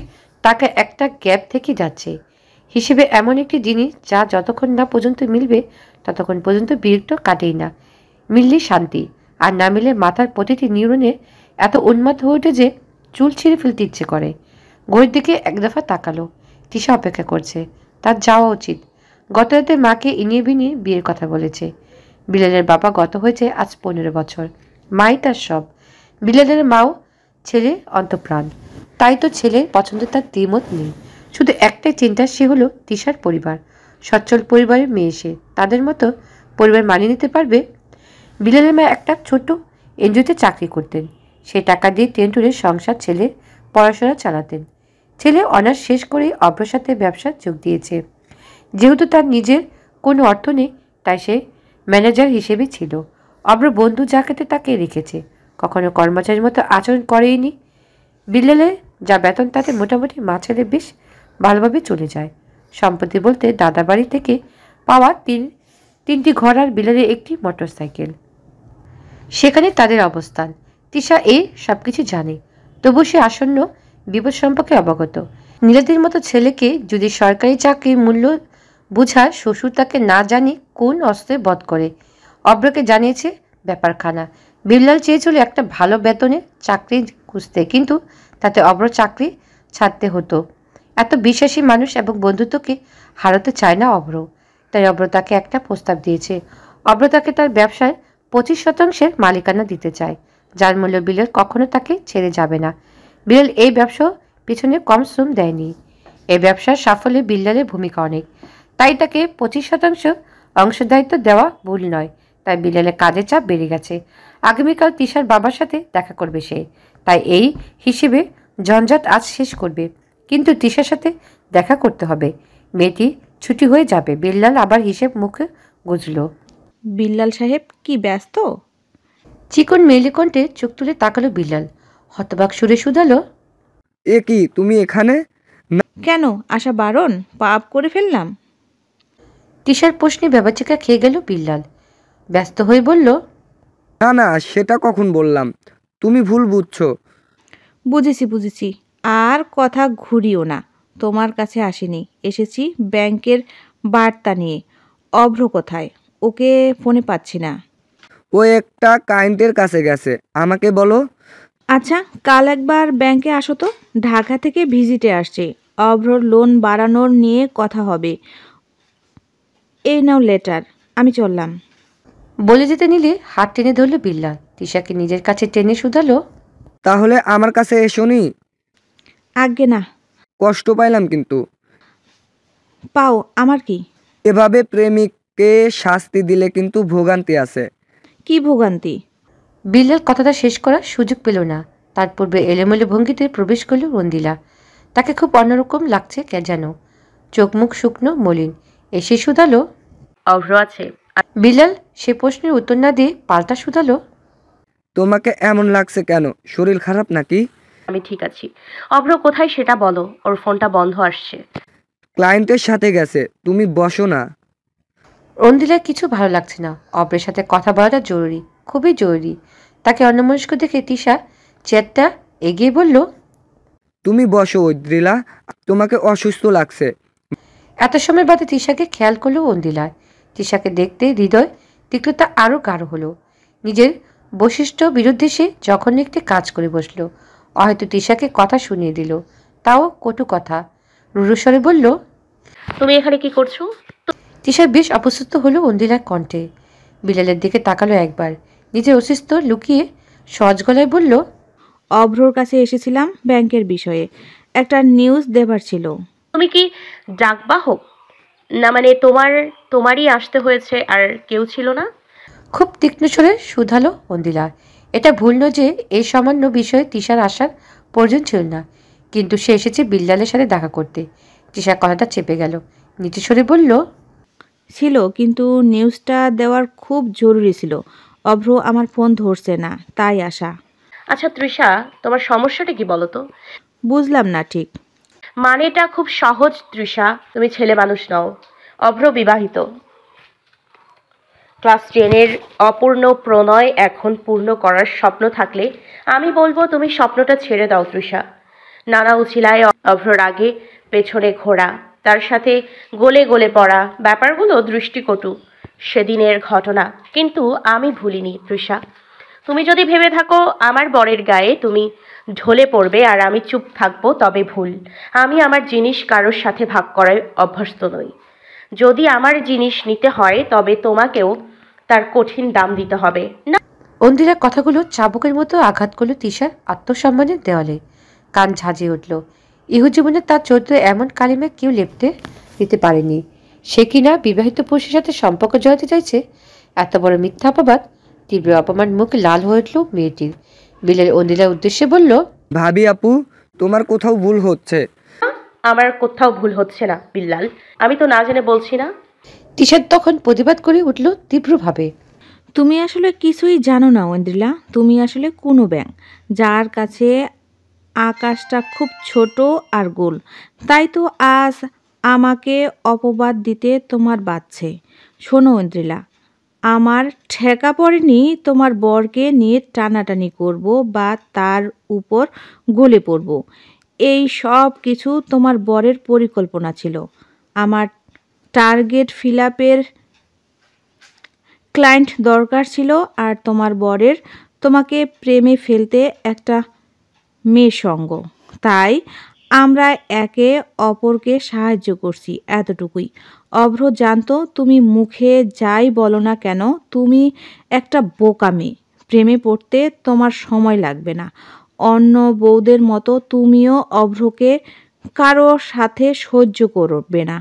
টাকা একটা গ্যাপ থেকে যাচ্ছে। হিসেবে এমন একটি জিনিস যা যতক্ষণ না পর্যন্ত মিলবে ততক্ষণ পর্যন্ত বিরক্ত কাটেই না। মিললে শান্তি, আর না মিলে মাথার প্রতিটি নিউরনে এত উন্মাদ হয়ে ওঠে যে চুল ছিঁড়ে ফেলতে ইচ্ছে করে। ঘড়ির দিকে এক দফা তাকালো। তিশা অপেক্ষা করছে। তার যাওয়া উচিত। গত রাতে মাকে ইনিয়ে বিনিয়ে বিয়ের কথা বলেছে। বিলালের বাবা গত হয়েছে আজ 15 বছর। মাই তার সব। বিলালের মাও ছেলে অন্তঃপ্রাণ। তাই তো ছেলের পছন্দের তার দ্বিমত নেই। শুধু একটাই চিন্তা, সে হলো তিশার পরিবার। সচ্ছল পরিবারের মেয়ে সে। তাদের মতো পরিবার মানিয়ে নিতে পারবে? বিলালের মা একটা ছোট এনজিওতে চাকরি করতেন। সেই টাকা দিয়ে টেন্টুরের সংসার, ছেলের পড়াশোনা চালাতেন। ছেলে অনার্স শেষ করেই অব্রর সাথে ব্যবসা যোগ দিয়েছে। যেহেতু তার নিজের কোনো অর্থ নেই, তাই সে ম্যানেজার হিসেবে ছিল। অব্র বন্ধু জাকাতে তাকে রেখেছে। কখনো কর্মচারীর মতো আচরণ করেইনি। বিলালে যা বেতন তাতে মোটামুটি মা ছেলে বেশ ভালোভাবে চলে যায়। সম্পত্তি বলতে দাদা বাড়ি থেকে পাওয়া তিনটি ঘর আর বিলালের একটি মোটরসাইকেল। সেখানে তাদের অবস্থান। তিশা এই সব কিছু জানে, তবু সে আসন্ন বিপদ সম্পর্কে অবগত। নীলাদের মতো ছেলেকে যদি সরকারি চাকরির মূল্য বুঝায়, শ্বশুর তাকে না জানি কোন অস্ত্রে বধ করে। অব্রকে জানিয়েছে ব্যাপারখানা। বিল্লাল চেয়েছিল একটা ভালো বেতনে চাকরি খুঁজতে, কিন্তু তাতে অব্র চাকরি ছাড়তে হতো। এত বিশ্বাসী মানুষ এবং বন্ধুত্বকে হারাতে চায় না অব্র। তাই অব্র তাকে একটা প্রস্তাব দিয়েছে। অব্র তাকে তার ব্যবসায় 25% মালিকানা দিতে চায়, যার মূল্য বিলাল কখনো তাকে ছেড়ে যাবে না। বিলাল এই ব্যবসা পিছনে কম শ্রম দেয়নি। এই ব্যবসার সাফল্যে বিল্লালের ভূমিকা অনেক। তাই তাকে 25% অংশদায়িত্ব দেওয়া ভুল নয়। তাই বিলালের কাজের চাপ বেড়ে গেছে। আগামীকাল তিশার বাবার সাথে দেখা করবে সে। তাই এই হিসেবে ঝঞ্ঝাট আজ শেষ করবে। কিন্তু তিশার সাথে দেখা করতে হবে। মেয়েটি ছুটি হয়ে যাবে। বিল্লাল আবার হিসেব মুখে গুজল। বিল্লাল সাহেব কি ব্যস্ত? চিকন মেলে কণ্ঠে চোখ তুলে তাকালো বিল্লাল। হতবাক সুরে শুধালো, এ কি, তুমি এখানে? কেন, আসা বারণ? পাপ করে ফেললাম? তিশার প্রশ্নে ব্যবচিকা খেয়ে গেল বিল্লাল। ব্যস্ত হয়ে বলল, না না, সেটা কখন বললাম? তুমি ভুল বুঝছো। বুঝেছি। আর কথা ঘুরিও না। তোমার কাছে আসিনি, এসেছি ব্যাংকের বার্তা নিয়ে। অভ্র কোথায়? ওকে ফোনে পাচ্ছি না। ও ও একটা ক্লায়েন্টের কাছে গেছে, আমাকে বলো। আচ্ছা, কাল একবার ব্যাংকে আসো তো। ঢাকা থেকে ভিজিটে আসছে। অভ্রর লোন বাড়ানোর নিয়ে কথা হবে। এই নাও লেটার, আমি চললাম। বলে যেতে নিলে হাত টেনে ধরল বিল্লাল। তিশাকে নিজের কাছে টেনে শুধালো, তাহলে আমার কাছে এসোনি? আজ্ঞে না। কষ্ট পাইলাম কিন্তু। পাও, আমার কি? এভাবে প্রেমিককে শাস্তি দিলে কিন্তু ভোগান্তি আছে। কি ভোগান্তি? বিল্লাল কথাটা শেষ করার সুযোগ পেল না। তার পূর্বে এলোমেলো ভঙ্গিতে প্রবেশ করল রন্দিলা। তাকে খুব অন্যরকম লাগছে কে যেন। চোখ মুখ শুকনো মলিন। এসে শুধালো, অভ্র আছে? বিল্লাল সে প্রশ্নের উত্তর না দিয়ে পাল্টা শুধালো, তোমাকে এমন লাগছে কেন? শরীর খারাপ নাকি? আমি ঠিক আছি। অভ্র কোথায় সেটা বলো, ওর ফোনটা বন্ধ আসছে। ক্লায়েন্টের সাথে গেছে, তুমি বসো না। রন্দিলার কিছু ভালো লাগছে না। অব্রের সাথে কথা বলাটা জরুরি, খুবই জরুরি। তাকে অন্যমনস্ক দেখে তিশা চেয়ারটা এগিয়ে বলল, তুমি বসো ঐদ্রিলা, তোমাকে অসুস্থ লাগছে। এত সময় বাদে তিশাকে খেয়াল করলো অন্দিলার। তিশাকে দেখতে হৃদয় তিক্ততা আরও গাঢ় হলো। নিজের বৈশিষ্ট্য বিরুদ্ধে সে জঘন্য একটি কাজ করে বসলো। হয়তো তিশাকে কথা শুনিয়ে দিল, তাও কটু কথা। রুরুস্বরে বলল, তুমি এখানে কি করছো? তিশা বেশ অপছন্দ হলো অন্দিলার কণ্ঠে। বিলালের দিকে তাকালো একবার, নিজের অস্তিত্ব লুকিয়ে সহজ গলায় বলল, অভ্রর কাছে এসেছিলাম ব্যাংকের বিষয়ে। একটা নিউজ দেবার ছিল। তুমি কি ডাকবাহক? না মানে তোমারই আসতে হয়েছে, আর কেউ ছিল না? খুব তীক্ষ্ণ স্বরে শুধালো অন্দিলা। এটা ভুল নয় যে এই সামান্য বিষয়ে তিশার আসার প্রয়োজন ছিল না, কিন্তু সে এসেছে বিল্লালের সাথে দেখা করতে। তিশার কথাটা চেপে গেল, নিচু স্বরে বলল, ছিল, কিন্তু নিউজটা দেওয়ার খুব জরুরি ছিল। অভ্র আমার ফোন ধরছে না, তাই আসা। আচ্ছা তৃষা, তোমার সমস্যাটা কি বলো তো? বুঝলাম না ঠিক। মানেটা খুব সহজ তৃষা, তুমি ছেলে মানুষ নও, অভ্র বিবাহিত। ক্লাস 10-এর অপূর্ণ প্রণয় এখন পূর্ণ করার স্বপ্ন থাকলে আমি বলবো তুমি স্বপ্নটা ছেড়ে দাও তৃষা। নানা উছিলায় অভ্রর আগে পেছনে ঘোরা, তার সাথে গলে গলে পড়া, ব্যাপারগুলো দৃষ্টিকটু সেদিনের ঘটনা, কিন্তু আমি ভুলিনি তৃষা। তুমি যদি ভেবে থাকো আমার বরের গায়ে তুমি ঢলে পড়বে আর আমি চুপ থাকবো, তবে ভুল। আমি আমার জিনিস কারোর সাথে ভাগ করায় অভ্যস্ত নই। যদি আমার জিনিস নিতে হয় তবে তোমাকেও তার কঠিন দাম দিতে হবে না। অন্দিলার কথাগুলো চাবুকের মতো আঘাত করলো তিশার আত্মসম্মানের দেওয়ালে। কান ঝাঁঝিয়ে উঠল। ইহজীবনে তার চরিত্র এমন কালিমা কেউ লেপতে দিতে পারেনি। সে কিনা বিবাহিত পুরুষের সাথে সম্পর্ক জড়াতে চাইছে। এত বড় মিথ্যা অপবাদ। তীব্র অপমান, মুখ লাল হয়ে উঠল মেয়েটির। বিলাল অন্দিলার উদ্দেশ্যে বলল, ভাবি আপু, তোমার কোথাও ভুল হচ্ছে। আমার কোথাও ভুল হচ্ছে না বিল্লাল, আমি তো না জেনে বলছি না। তিশার তখন প্রতিবাদ করে উঠল তীব্রভাবে, তুমি আসলে কিছুই জানো না ঐন্দ্রিলা। তুমি আসলে কোনো ব্যাং, যার কাছে আকাশটা খুব ছোট আর গোল। তাই তো আজ আমাকে অপবাদ দিতে তোমার বাচ্ছে। শোনো ঐন্দ্রিলা, আমার ঠেকা পড়েনি তোমার বরকে নিয়ে টানাটানি করব বা তার উপর গলে পড়ব। এই সব কিছু তোমার বরের পরিকল্পনা ছিল। আমার টার্গেট ফিল আপের ক্লায়েন্ট দরকার ছিল, আর তোমার বরের তোমাকে প্রেমে ফেলতে একটা মেয়ে সঙ্গ। তাই আমরা একে অপরকে সাহায্য করছি, এতটুকুই। অভ্র জানতো তুমি মুখে যাই বলো না কেন তুমি একটা বোকা মেয়ে। প্রেমে পড়তে তোমার সময় লাগবে না। অন্য বউদের মতো তুমিও অভ্রকে কারো সাথে সহ্য করবে না।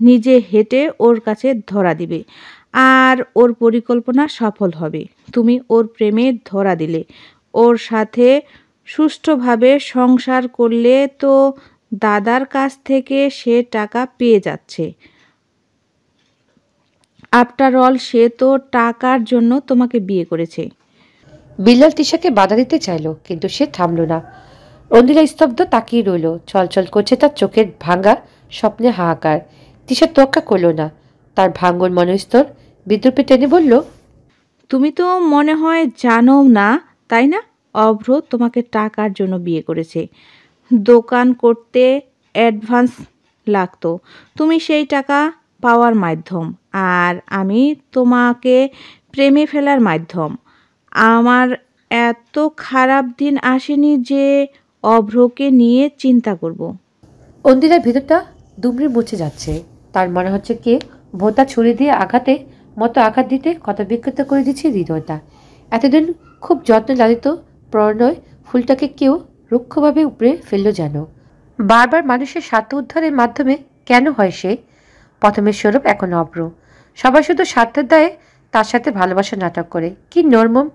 নিজে হেঁটে ওর কাছে ধরা দিবে, আর ওর পরিকল্পনা সফল হবে। তুমি ওর প্রেমে ধরা দিলে, ওর সাথে সুষ্ঠুভাবে সংসার করলে তো দাদার কাছ থেকে সে টাকা পেয়ে যাচ্ছে। আফটার অল সে তো টাকার জন্য তোমাকে বিয়ে করেছে। বিল্লাল তিশাকে বাধা দিতে চাইল, কিন্তু সে থামল না। অন্দিলা স্তব্ধ তাকিয়ে রইল। ছলছল করছে তার চোখের ভাঙা স্বপ্নে হাহাকার। তিশা তোয়াক্কা করল না। তার ভাঙ্গন মনস্তর বিদ্রুপে টেনে বলল, তুমি তো মনে হয় জানো না, তাই না? অভ্র তোমাকে টাকার জন্য বিয়ে করেছে। দোকান করতে অ্যাডভান্স লাগতো, তুমি সেই টাকা পাওয়ার মাধ্যম। আর আমি তোমাকে প্রেমে ফেলার মাধ্যম। আমার এত খারাপ দিন আসেনি যে অভ্রকে নিয়ে চিন্তা করব। অন্দিলার ভিতরটা দুমড়ে মুছে যাচ্ছে। তার মনে হচ্ছে কে ভোঁতা ছুরি দিয়ে আঘাতে মতো আঘাত দিতে ক্ষত বিক্ষত করে দিচ্ছে হৃদয়টা। এতদিন খুব যত্ন লালিত প্রণয় ফুলটাকে কেউ রুক্ষভাবে উপড়ে ফেললো যেন। বারবার মানুষের স্বার্থ উদ্ধারের মাধ্যমে কেন হয় সে প্রথমের স্বরূপ এখন অভ্র। সবাই শুধু স্বার্থের দায়ে তার সাথে ভালোবাসা নাটক করে। কি নর্মম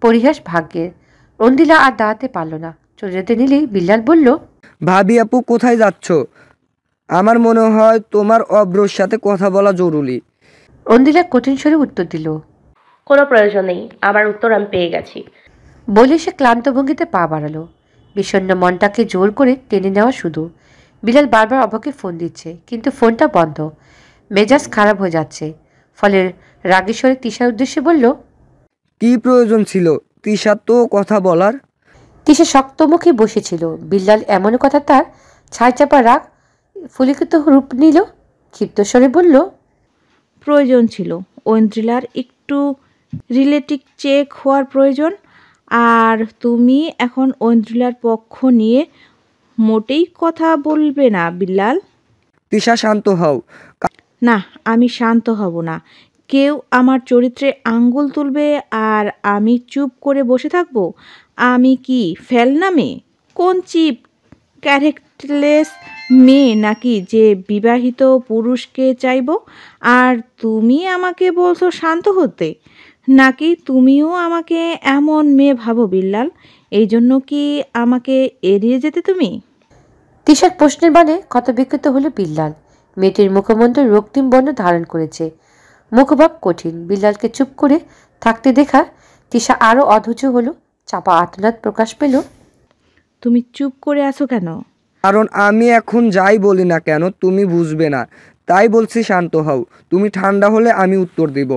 পরিহাস ভাগ্যের। অন্দিলা আর দাঁড়াতে পারল না, চলে যেতে নিলেই বিল্লাল বলল, ভাবি আপু কোথায় যাচ্ছ? আমার মনে হয় তোমার অব্রর সাথে কথা বলা জরুরি। অন্দিলা কঠিন স্বরে উত্তর দিল। কোনো প্রয়োজন নেই, আমার উত্তর আমি পেয়ে গেছি। বলে সে ক্লান্ত ভঙ্গিতে পা বাড়ালো। বিষণ্ণ মনটাকে জোর করে টেনে নেওয়া শুধু। বিলাল বারবার অভকে ফোন দিচ্ছে, কিন্তু ফোনটা বন্ধ। মেজাজ খারাপ হয়ে যাচ্ছে। ফলে রাগেশ্বরে তিশার উদ্দেশ্যে বলল, কি প্রয়োজন ছিল তিশার তো কথা বলার? তিশা শক্ত মুখে বসেছিল। বিল্লাল এমন কথা তার ছাই চাপা রাগ ফুলিকিত রূপ নিল। ক্ষিপ্ত স্বরে বলল, প্রয়োজন ছিল ঐন্দ্রিলার একটু রিলেটিভ চেক হওয়ার প্রয়োজন। আর তুমি এখন ঐন্দ্রিলার পক্ষ নিয়ে মোটেই কথা বলবে না বিল্লাল। তিশা শান্ত হও। না, আমি শান্ত হব না। কেউ আমার চরিত্রে আঙ্গুল তুলবে আর আমি চুপ করে বসে থাকব? আমি কি ফেলনা মেয়ে? কোন চিপ ক্যারেক্টারলেস মেয়ে নাকি যে বিবাহিত পুরুষকে চাইব? আর তুমি আমাকে বলছো শান্ত হতে? নাকি তুমিও আমাকে এমন মেয়ে ভাবো বিল্লাল? এই জন্য কি আমাকে এড়িয়ে যেতে তুমি? তিশার প্রশ্নের বানে ক্ষতবিক্ষত হলো বিল্লাল। মেয়েটির মুখমণ্ডল রক্তিম বর্ণ ধারণ করেছে, মুখভাব কঠিন। বিল্লালকে চুপ করে থাকতে দেখা তিশা আরো অধৈর্য হলো। চাপা আর্তনাদ প্রকাশ পেল। তুমি চুপ করে আছো কেন? কারণ আমি এখন যাই বলি না কেন তুমি বুঝবে না, তাই বলছি শান্ত হও। তুমি ঠান্ডা হলে আমি উত্তর দিব।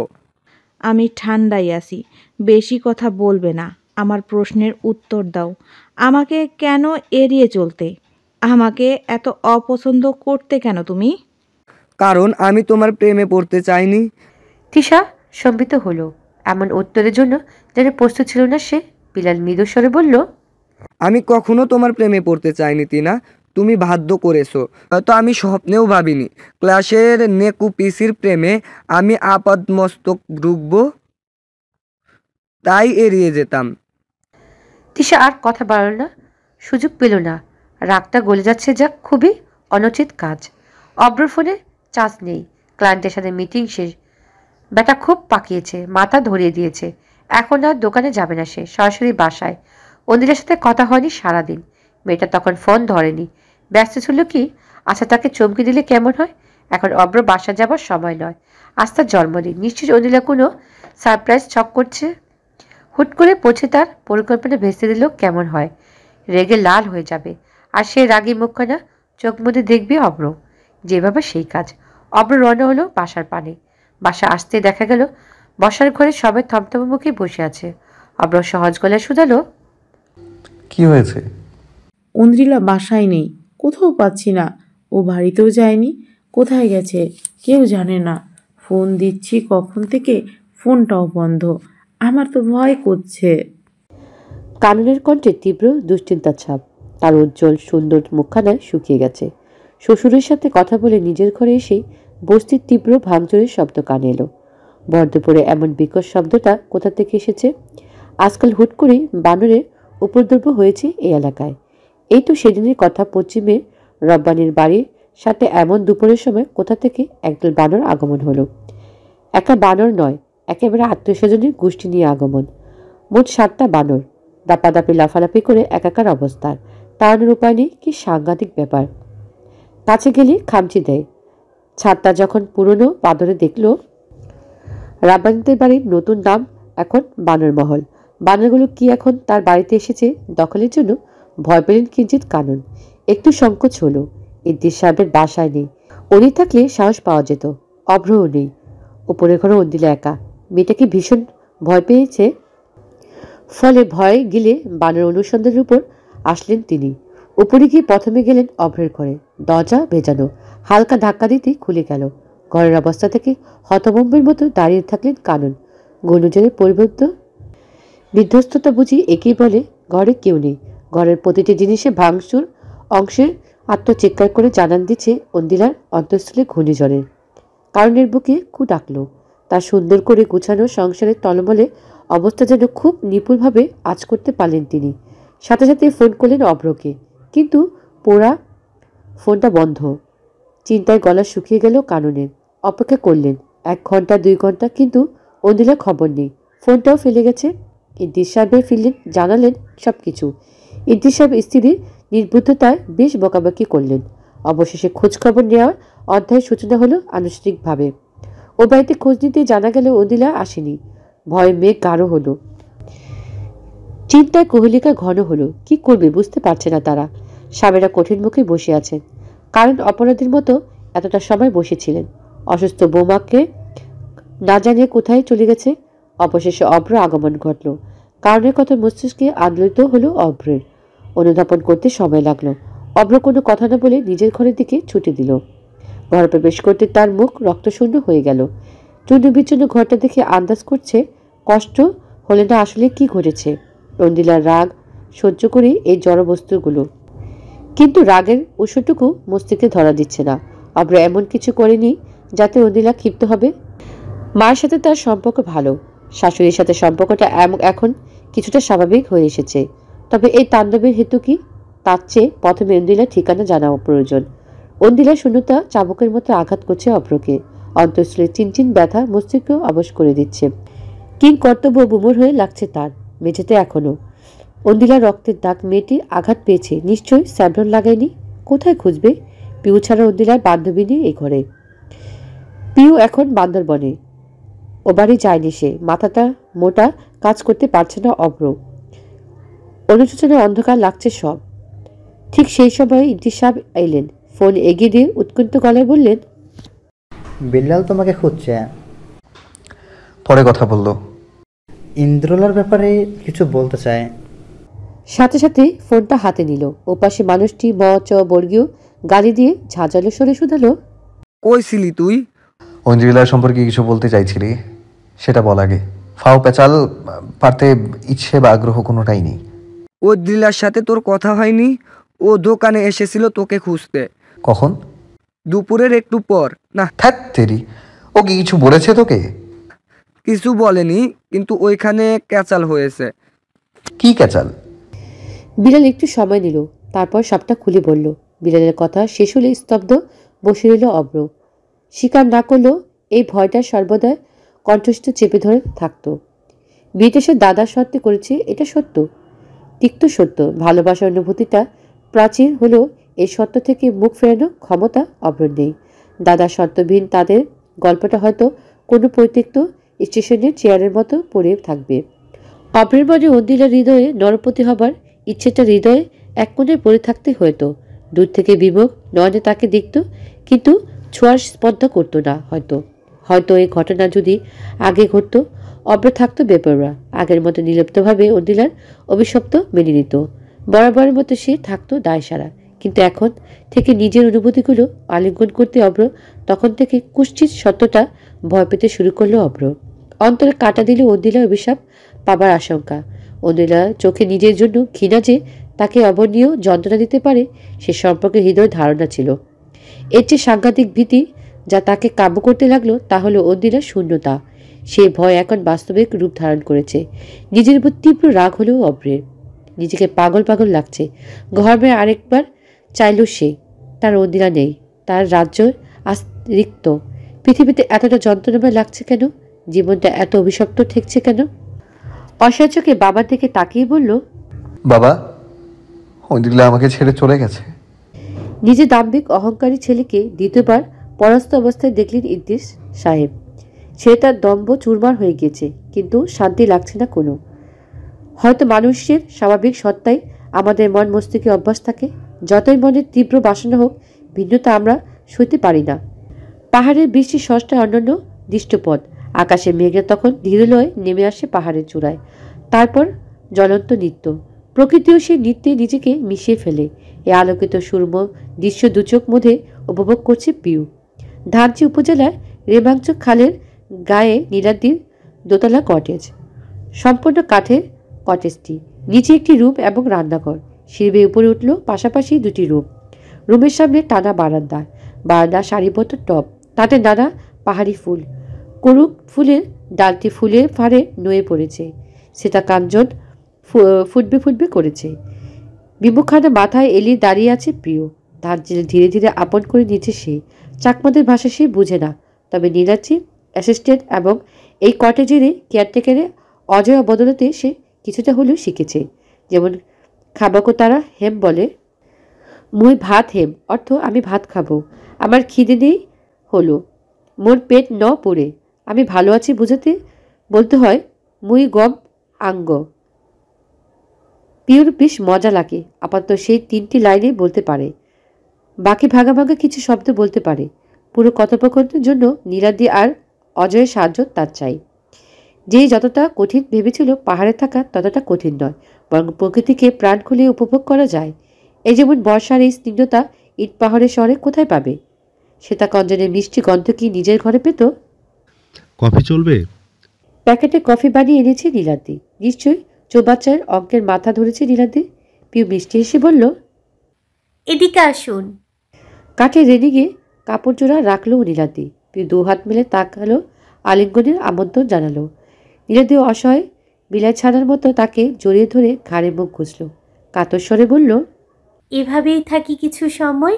আমি ঠান্ডাই আছি, বেশি কথা বলবে না। আমার প্রশ্নের উত্তর দাও। আমাকে কেন এড়িয়ে চলতে? আমাকে এত অপছন্দ করতে কেন তুমি? কারণ আমি তোমার প্রেমে পড়তে চাইনি। তিশা সম্বিত হলো। এমন উত্তরের জন্য যেন প্রস্তুত ছিল না সে। বিল্লাল মৃদু স্বরে বলল, আমি কখনো তোমার প্রেমে পড়তে চাইনি তিনা, তুমি বাধ্য করেছো। হয়তো আমি স্বপ্নেও ভাবিনি ক্লাসের নেকু পিসির প্রেমে আমি আপাদমস্তক ঢুকব, তাই এড়িয়ে যেতাম। তিশা আর কথা বাড়ল না, সুযোগ পেল না। রাগটা গলে যাচ্ছে, যা খুবই অনুচিত কাজ। অব্রর ফোনে চার্জ নেই, ক্লায়েন্টের সাথে মিটিং শেষ। ব্যাটা খুব পাকিয়েছে, মাথা ধরিয়ে দিয়েছে। এখন আর দোকানে যাবে না সে, সরাসরি বাসায়। অন্দিলার সাথে কথা হয়নি সারাদিন। মেয়েটা তখন ফোন ধরেনি, ব্যস্ত ছিল কি। আচ্ছা, তাকে চমকে দিলে কেমন হয়? এখন অব্র বাসা যাবার সময় নয়, আজ তার জন্মদিন। নিশ্চয়ই অন্দিলা কোনো সারপ্রাইজ ছক করছে। হুট করে পৌঁছে তার পরিকল্পনা ভেস্তে দিল কেমন হয়। রেগে লাল হয়ে যাবে, আর সে রাগী মুখখানা চোখ মুদে দেখবে অব্র। যেভাবে সেই কাজ। অব্র রওনা হলো বাসার পানে। বাসা আসতে দেখা গেল বসার ঘরে সবাই থমথমে মুখে বসে আছে। অব্র সহজ গলায় শুধালো, কি হয়েছে? অন্দ্রিলা বাসায় নেই, কোথাও পাচ্ছি না। ও বাড়িতেও যায়নি, কোথায় গেছে কেউ জানে না। ফোন দিচ্ছি কখন থেকে, ফোনটাও বন্ধ। আমার তো ভয় করছে। কাননের কণ্ঠে তীব্র দুশ্চিন্তার ছাপ। তার উজ্জ্বল সুন্দর মুখখানায় শুকিয়ে গেছে। শ্বশুরের সাথে কথা বলে নিজের ঘরে এসেই বস্তির তীব্র ভাঙচুরের শব্দ কানে এলো। বর্ধপুরে এমন বিকট শব্দটা কোথা থেকে এসেছে? আজকাল হুট করেই বানরের উপদ্রব হয়েছে এই এলাকায়। এই তো সেদিনের কথা। পশ্চিমে রব্বানির বাড়ির সাথে এমন দুপুরের সময় কোথা থেকে একদল বানর আগমন হলো। একা বানর নয়, একেবারে আত্মীয় স্বজনের গোষ্ঠী নিয়ে আগমন। মোট 7টা বানর, দাপাদাপি লাফালাফি করে একাকার অবস্থার। তাড়ানোর উপায় নেই। কি সাংঘাতিক ব্যাপার! কাছে গেলে খামচি দেয়। ছাদটা যখন পুরনো বাদরে দেখল। রাব্বানিদের বাড়ির নতুন নাম এখন বানরমহল। বানরগুলো কি এখন তার বাড়িতে এসেছে দখলের জন্য? ভয় পেলেন কিঞ্চিত কানন। একটু সংকোচ হলো। ইদ্রিস সাহেবের বাসায় নেই। উনি থাকলে সাহস পাওয়া যেত। অভ্রও নেই। উপরের ঘরে অন্দিলা একা। মেয়েটাকে ভীষণ ভয় পেয়েছে। ফলে ভয় গিলে বানর অনুসন্ধানের উপর আসলেন তিনি। উপরে গিয়ে প্রথমে গেলেন অভ্রের ঘরে। দরজা ভেজানো, হালকা ধাক্কা দিতেই খুলে গেল। ঘরের অবস্থা থেকে হতভম্বের মতো দাঁড়িয়ে থাকলেন কানন। গুণজনের পরিবর্তন বিধ্বস্ততা বুঝি একেই বলে। ঘরে কেউ নেই, ঘরের প্রতিটি জিনিসে ভাঙচুর অংশের আত্মচিৎকার করে জানান দিচ্ছে অন্দিলার অন্তঃস্থলে ঘূর্ণিঝড়ের। কারণের বুকে কু ডাকল। তার সুন্দর করে গুছানো সংসারের টলমলে অবস্থা যেন খুব নিপুণভাবে আঁচ করতে পারলেন তিনি। সাথে সাথে ফোন করলেন অভ্রকে, কিন্তু পোড়া ফোনটা বন্ধ। চিন্তায় গলা শুকিয়ে গেল কাননের। অপেক্ষা করলেন 1 ঘন্টা 2 ঘন্টা, কিন্তু অন্দিলার খবর নেই। ফোনটাও ফেলে গেছে। ইদ্রিস সাহেবের ফিরলেন, জানালেন সব কিছু। ইদ্রিস সাহেব স্ত্রীর নির্বুদ্ধতায় বেশ বকাবকি করলেন। অবশেষে খোঁজখবর নেওয়ার অধ্যায়ের সূচনা হলো আনুষ্ঠানিকভাবে। ও বাড়িতে খোঁজ নিতে জানা গেল অন্দিলা আসেনি। ভয়ে মেঘ গাঢ় হলো, চিন্তায় কোহলিকা ঘন হলো। কি করবে বুঝতে পারছে না তারা। স্বামীরা কঠিন মুখে বসে আছেন, কারণ অপরাধীর মতো এতটা সময় বসেছিলেন। অসুস্থ বৌমাকে না জানিয়ে কোথায় চলে গেছে। অবশেষে অভ্র আগমন ঘটল। কারণের কথা মস্তিষ্কে আন্দোলিত হলো অভ্রের। অনুধাবন করতে সময় লাগলো। অভ্র কোনো কথা না বলে নিজের ঘরের দিকে ছুটে দিল। ঘরে প্রবেশ করতে তার মুখ রক্তশূন্য হয়ে গেল। চূর্ণ বিচ্ছন্ন ঘরটা দেখে আন্দাজ করছে কষ্ট হলে না আসলে কি ঘটেছে। অন্দিলার রাগ সহ্য করে এই জড়বস্তুগুলো, কিন্তু রাগের উৎসটুকু মস্তিষ্কে ধরা দিচ্ছে না। অভ্র এমন কিছু করেনি যাতে অন্দিলা ক্ষিপ্ত হবে। মায়ের সাথে তার সম্পর্ক ভালো, শাশুড়ির সাথে সম্পর্কটা এখন কিছুটা স্বাভাবিক হয়ে এসেছে। তবে এই তাণ্ডবের হেতু কি, তার চেয়ে প্রথমে অন্দিলার ঠিকানা জানা প্রয়োজন। অন্দিলার শূন্যতা চাবুকের মতো আঘাত করছে অভ্রকে। অন্তঃস্থলে চিনচিন ব্যথা মস্তিষ্ক অবশ করে দিচ্ছে। কিং কর্তব্য বুমর হয়ে লাগছে তার। মেঝেতে এখনো অন্দিলার রক্তের দাগ। মেয়েটি আঘাত পেয়েছে, নিশ্চয়ই স্যাভলন লাগায়নি। কোথায় খুঁজবে? পিউ ছাড়া অন্দিলার বান্ধবী নেই এই ঘরে। পিউ এখন বান্দরবনে, ও বাড়ি যায়নি সে। মাথাটা মোটা, কাজ করতে পারছে না অভ্র। অনুশোচনায় অন্ধকার লাগছে সব। ঠিক সেই সময় ইদ্রিস সাহেব এলেন। ফোন এগিয়ে দিয়ে উৎকণ্ঠ গলায় বললেন, বিল্লাল তোমাকে খুঁজছে। পরে কথা বললো। ইন্দ্রলার ব্যাপারে কিছু বলতে চায়। সাথে সাথে ফোনটা হাতে নিল। ওপাশে মানুষটি ম চ বর্গীয় গালি দিয়ে ঝাঁঝালো সরে শুধালো, কই ছিলি তুই? ঐন্দ্রিলার সম্পর্কে কিছু বলতে চাইছিলি, সেটা বল আগে। ফাও পেঁচাল পারতে ইচ্ছে বা আগ্রহ কোনোটাই নেই। ও দিলার সাথে তোর কথা হয়নি? ও দোকানে এসেছিল তোকে খুঁজতে। কখন? দুপুরের একটু পর। না, থাক তেরি, ও কি কিছু বলেছে তোকে? কিছু বলেনি, কিন্তু ওইখানে ক্যাচাল হয়েছে। কি ক্যাচাল? বিলাল একটু সময় নিল, তারপর সবটা খুলে বলল। বিলালের কথা শেষ হলে স্তব্ধ বসে রইল অভ্র। স্বীকার না করলেও এই ভয়টা সর্বদা কণ্ঠস্থ চেপে ধরে থাকতো। বিয়েটা সে দাদার সত্ত্বে করেছে, এটা সত্য, তিক্ত সত্য। ভালোবাসার অনুভূতিটা প্রাচীর হলেও এই সত্য থেকে মুখ ফেরানোর ক্ষমতা অভ্র নেই। দাদার সত্যবিহীন তাদের গল্পটা হয়তো কোনো পরিত্যক্ত স্টেশনের চেয়ারের মতো পড়ে থাকবে। অভ্রের মনে অন্দিলার হৃদয়ে নরপতি হবার ইচ্ছেটা হৃদয়ে এক কোণে পড়ে থাকতে হয়তো। দূর থেকে বিমুখ নয়নে তাকে দেখত, কিন্তু ছোঁয়ার স্পর্ধা করতো না। হয়তো হয়তো এই ঘটনা যদি আগে ঘটতো, অভ্র থাকতো বেপরোয়া। আগের মতো নির্লিপ্তভাবে অন্দিলার অভিশপ্ত মেনে নিত। বরাবরের মতো সে থাকতো দায়সারা। কিন্তু এখন থেকে নিজের অনুভূতিগুলো আলিঙ্গন করতে অভ্র, তখন থেকে কুষ্ঠির সত্যটা ভয় পেতে শুরু করলো অভ্র। অন্তরে কাটা দিলে অন্দিলা অভিশাপ পাবার আশঙ্কা। অন্দিলা চোখে নিজের জন্য ঘৃণা যে তাকে অবর্ণীয় যন্ত্রণা দিতে পারে, সে সম্পর্কে হৃদয় ধারণা ছিল। এর চেয়ে সাংঘাতিক ভীতি যা তাকে কাবু করতে লাগলো তা হলো অন্দিলার শূন্যতা। সেই ভয় এখন বাস্তবিক রূপ ধারণ করেছে। নিজের উপর তীব্র রাগ হলেও অভ্রের। নিজেকে পাগল পাগল লাগছে। ঘরে আরেকবার চাইল সে, তার অন্দিলা নেই, তার রাজ্য আজ রিক্ত। পৃথিবীতে এতটা যন্ত্রণাময় লাগছে কেন? জীবনটা এত অভিশপ্ত ঠেকছে কেন? অসহায় চোখে বাবার দিকে তাকিয়ে বলল, বাবা, ঐন্দ্রিলা আমাকে ছেড়ে চলে গেছে। নিজের দাম্ভিক অহংকারী ছেলেকে দ্বিতীয়বার পরাস্ত অবস্থায় দেখলেন ইদ্রিস সাহেব। ছেলেটার দম্ভ চুরমার হয়ে গিয়েছে, কিন্তু শান্তি লাগছে না কোনো। হয়তো মানুষের স্বাভাবিক সত্তাই আমাদের মন মস্তিষ্কে অভ্যাস থাকে। যতই মনের তীব্র বাসনা হোক, ভিন্নতা আমরা সইতে পারি না। পাহাড়ের বৃষ্টির সষ্টা অন্যান্য দৃষ্টপথ। আকাশে মেঘে তখন ধীরলয়ে নেমে আসে পাহাড়ের চূড়ায়। তারপর জ্বলন্ত নৃত্য। প্রকৃতিও সেই নৃত্যে নিজেকে মিশিয়ে ফেলে। এ আলোকিত সুরম দৃশ্য দুচোখ মধ্যে উপভোগ করছে পিউ। ধানচি উপজেলার রেমাঞ্চ খালের গায়ে নীলাদ্রির দোতলা কটেজ, সম্পূর্ণ কাঠের কটেজটি। নিচে একটি রুম এবং রান্নাঘর, সিঁড়ি বেয়ে উপরে উঠল পাশাপাশি দুটি রুম। রুমের সামনে টানা বারান্দা সারিবদ্ধ টব, তাতে নানা পাহাড়ি ফুল। করুক ফুলের ডালটি ফুলের ফাড়ে নুয়ে পড়েছে, সেটা কাঞ্চন ফুটবে করেছে। বিমুখানা মাথায় এলিয়ে দাঁড়িয়ে আছে প্রিয়, তার ধীরে ধীরে আপন করে নিচ্ছে সে। চাকমাদের ভাষা সে বুঝে না, তবে নীলাচি অ্যাসিস্ট্যান্ট এবং এই কটেজের কেয়ারটেকারে অজয় বদলতে সে কিছুটা হলেও শিখেছে। যেমন খাবাকো তারা হেম বলে, মুই ভাত হেম অর্থ আমি ভাত খাবো, আমার খিদে নেই হলো, মোর পেট ন পড়ে, আমি ভালো আছি বোঝাতে বলতে হয় মুই গম আঙ্গ। পিওর বেশ মজা লাগে, আপাতত সেই 3টি লাইনে বলতে পারে, বাকি ভাগা কিছু শব্দ বলতে পারে। পুরো কথোপকথনের জন্য নীলাদি আর অজয়ের সাহায্য তার চাই। যে যতটা কঠিন ভেবেছিল পাহাড়ে থাকা ততটা কঠিন নয়, বরং প্রকৃতিকে প্রাণ খুলে উপভোগ করা যায়। এই যেমন বর্ষার এই স্নিগ্ধতা ইট পাহাড়ের শহরে কোথায় পাবে? শ্বেতাকঞ্জনের মিষ্টি গন্ধ কি নিজের ঘরে পেত? কফি চলবে? প্যাকেটে কফি বানিয়ে এনেছে নীলাদি। নিশ্চয়ই চৌবাচ্চার অঙ্কের মাথা ধরেছে নীলাদি। পিউ মিষ্টি হেসে বলল, এদিকে আসুন। কাঠের রেলিংয়ে কাপড় জোড়া রাখলো নীলাদি। পিউ 2 হাত মেলে তাকালো, আলিঙ্গনের আমন্ত্রণ জানালো। নীলাদি অসহায় বিলাই ছানার মতো তাকে জড়িয়ে ধরে ঘাড়ে মুখ ঘুষল, কাতর স্বরে বলল, এভাবেই থাকি কিছু সময়।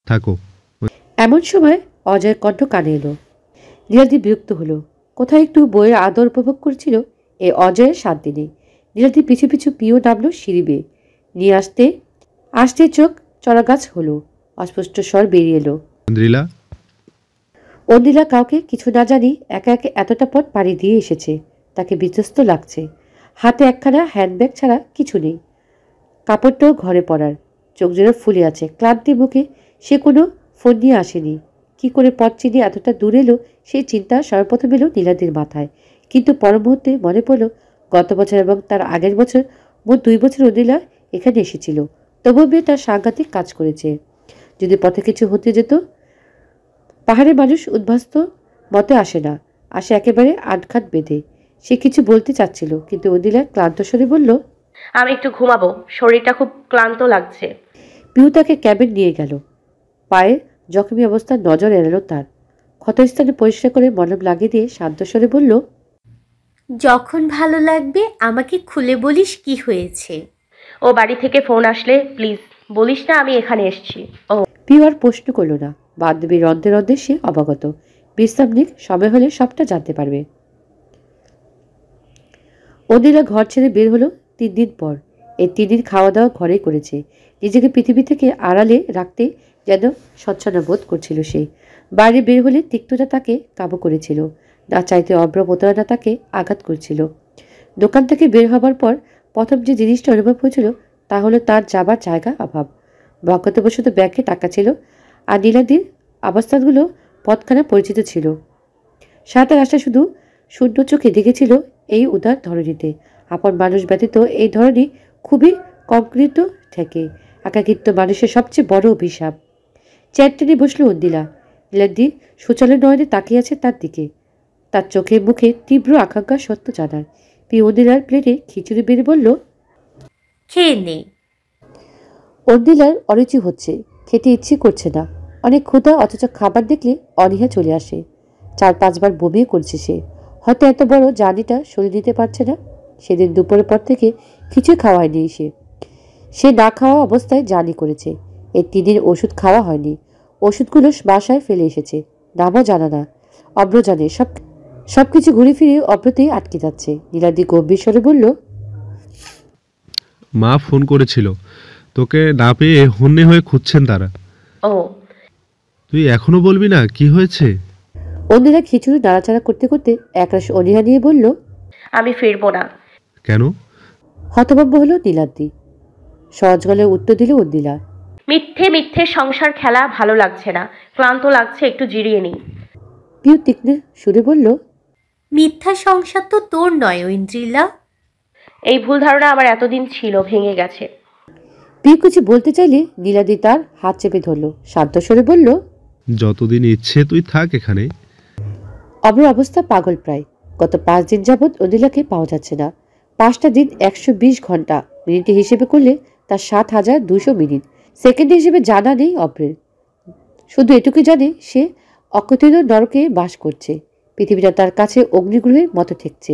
থাকো। এমন সময় অজয়ের কণ্ঠ কানে এলো। নীলাদি বিরক্ত হলো। কোথায় একটু বইয়ের আদর উপভোগ করছিল, এই অজয়ের শান্তি নেই। নীলাদি পিছু পিছু পিও নামলো সিঁড়ি বেয়ে। নিয়ে আসতে চোখ চড়াগাছ হলো, অস্পষ্ট স্বর বেরিয়ে এলো, ইন্দ্রিলা। অন্দিলা কাউকে কিছু না জানি একা একে এতটা পথ পাড়ি দিয়ে এসেছে, তাকে বিধ্বস্ত লাগছে। হাতে একখানা হ্যান্ডব্যাগ ছাড়া কিছু নেই, কাপড়টাও ঘরে পড়ার। চোখ যেন ফুলে আছে, ক্লান্তি মুখে। সে কোনো ফোন নিয়ে আসেনি। কি করে পথ চিনে এতটা দূর এলো সেই চিন্তা সর্বপ্রথম এলো নীলাদির মাথায়। কিন্তু পর মুহূর্তে মনে পড়ল গত বছর এবং তার আগের বছর, মোট 2 বছর অন্দিলা এখানে এসেছিল। তবুও মেয়েটা সাংঘাতিক কাজ করেছে। যদি পথে কিছু হতে যেত। পাহাড়ের মানুষ উদ্ভাস্ত মতে আসে না, আসে একেবারে আটঘাট বেঁধে। সে কিছু বলতে চাচ্ছিল, কিন্তু অন্দিলা ক্লান্ত স্বরে বলল, আমি একটু ঘুমাবো, শরীরটা খুব ক্লান্ত লাগছে। পিউ তাকে ক্যাবিন নিয়ে গেল। পায়ের জখমি অবস্থার নজর এড়ালো তার। ক্ষতস্থানে পরিষ্কার করে মলম লাগিয়ে দিয়ে শান্ত স্বরে বলল, যখন ভালো লাগবে আমাকে খুলে বলিস কি হয়েছে। ও বাড়ি থেকে ফোন আসলে প্লিজ বলিস না আমি এখানে এসেছি। ও পিউ আর প্রশ্ন করল না। বান্ধবী রন্ধে সে অবগত। বিশ্রাম নিক, সময় হলে সবটা জানতে পারবে। অন্দিলা ঘর ছেড়ে বের হলো 3 দিন পর। এই 3 দিন খাওয়া দাওয়া ঘরেই করেছে। নিজেকে পৃথিবী থেকে আড়ালে রাখতে যেন স্বচ্ছন্দ বোধ করছিল সে। বাইরে বের হলে তিক্ততা তাকে কাবু করেছিল, না চাইতে অভ্র প্রতারণা তাকে আঘাত করছিল। দোকান থেকে বের হবার পর প্রথম যে জিনিসটা অনুভব হয়েছিল তা হলো তার যাবার জায়গা অভাব। ভাগ্যবশত ব্যাগে টাকা ছিল, আর নীলাদির অবস্থানগুলো পথখানা পরিচিত ছিল। সারাটা রাস্তা শুধু শূন্য চোখে দেখেছিল এই উদার ধরনীতে। আপন মানুষ ব্যতীত এই ধরনী খুবই কংক্রিত ঠেকে। একাকিত্ব মানুষের সবচেয়ে বড় অভিশাপ। চেয়ার টেনে বসল অন্দিলা। নীলাদি সুচালো নয়নে তাকিয়ে আছে তার দিকে, তার চোখে মুখে তীব্র আকাঙ্ক্ষা সত্য জানার। অন্দিলার প্লেটে খিচুড়ি বেড়ে বলল, খেয়ে নেই। অন্দিলার অরুচি হচ্ছে, খেতে ইচ্ছে করছে না। অনেক ক্ষুধা, অথচ খাবার দেখলে অনীহা চলে আসে। 4-5 বার বমিও করছে সে। হয়তো এত বড় জার্নিটা সরিয়ে দিতে পারছে না। সেদিন দুপুরের পর থেকে কিছুই খাওয়ায়নি সে না খাওয়া অবস্থায় জার্নি করেছে। এই 3 দিন ওষুধ খাওয়া হয়নি। ওষুধগুলো বাসায় ফেলে এসেছে, নামও জানা না। অব্র জানে সবকিছু ঘুরে ফিরে অব্রতেই আটকে যাচ্ছে। নীলাদি গম্ভীর স্বরে বলল, মা ফোন করেছিল, তোকে না পেয়ে হন্যে হয়ে খুঁজছেন তারা। ও তুই এখনো বলবি না কি হয়েছে? অন্যরা খিচুড়ি নাড়াচাড়া করতে করতে একরাশ অনীহা নিয়ে বলল, আমি ফিরবো না। কেন? হতভম্ব হলো নীলাদ্রি। সহজ গলায় উত্তর দিল অন্দিলা, মিথ্যে মিথ্যে সংসার খেলা ভালো লাগছে না, ক্লান্ত লাগছে, একটু জিরিয়ে নিই। পিউ তীক্ষ্ণ সুরে বলল, মিথ্যা সংসার তো তোর নয় ঐন্দ্রিলা। এই ভুল ধারণা আমার এতদিন ছিল, ভেঙে গেছে। পিউ কিছু বলতে চাইলে নীলাদ্রি তার হাত চেপে ধরল। শান্ত স্বরে বলল, যতদিন ইচ্ছে তুই থাক এখানে। অব্র অবস্থা পাগল প্রায়। গত 5 দিন যাবৎ অনিলাকে পাওয়া যাচ্ছে না। 5টা দিন 120 ঘন্টা, মিনিটে হিসেবে করলে তার 7,200 মিনিট। সেকেন্ডে হিসেবে জানা নেই অব্রের। শুধু এটুকু জানে সে অকথিত নরকে বাস করছে। পৃথিবীটা তার কাছে অগ্নিগ্রহের মতো ঠেকছে।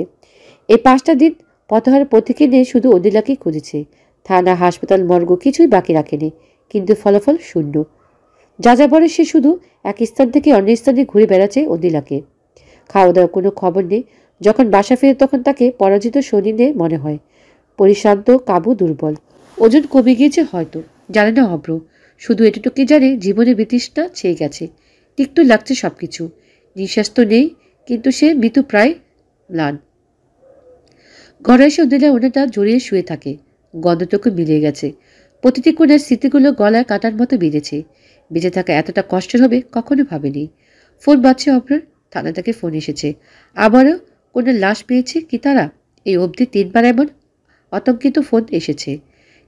এই 5টা দিন পথহার পথিকে নিয়ে শুধু অনিলাকেই খুঁজেছে। থানা, হাসপাতাল, মর্গ কিছুই বাকি রাখেনি, কিন্তু ফলাফল শূন্য। যাযাবরে সে শুধু এক স্থান থেকে অন্য স্থানে ঘুরে বেড়াচ্ছে অনিলাকে। খাওয়া দাওয়ার কোনো খবর নেই। যখন বাসা ফেরে তখন তাকে পরাজিত শরীরে মনে হয়। পরিশ্রান্ত, কাবু, দুর্বল। ওজন কমে গিয়েছে হয়তো, জানে না অব্র। শুধু এটুকুই জানে জীবনে বিতৃষ্ণা ছেয়ে গেছে। তিক্ত লাগছে সবকিছু। নিঃশ্বাস তো নেই, কিন্তু সে মৃত্যু প্রায় ম্লান। ঘরে এসে অনিলা ওনাটা জড়িয়ে শুয়ে থাকে। গন্ধটুকু মিলিয়ে গেছে। প্রতিটি কোণের স্মৃতিগুলো গলায় কাটার মতো বেঁধেছে। বেঁচে থাকা এতটা কষ্টের হবে কখনো ভাবেনি। ফোন বাজছে অপরার। থানা থেকে ফোন এসেছে। আবারও কোনো লাশ পেয়েছে কি তারা? এই অবধি 3বার এমন আতঙ্কিত ফোন এসেছে।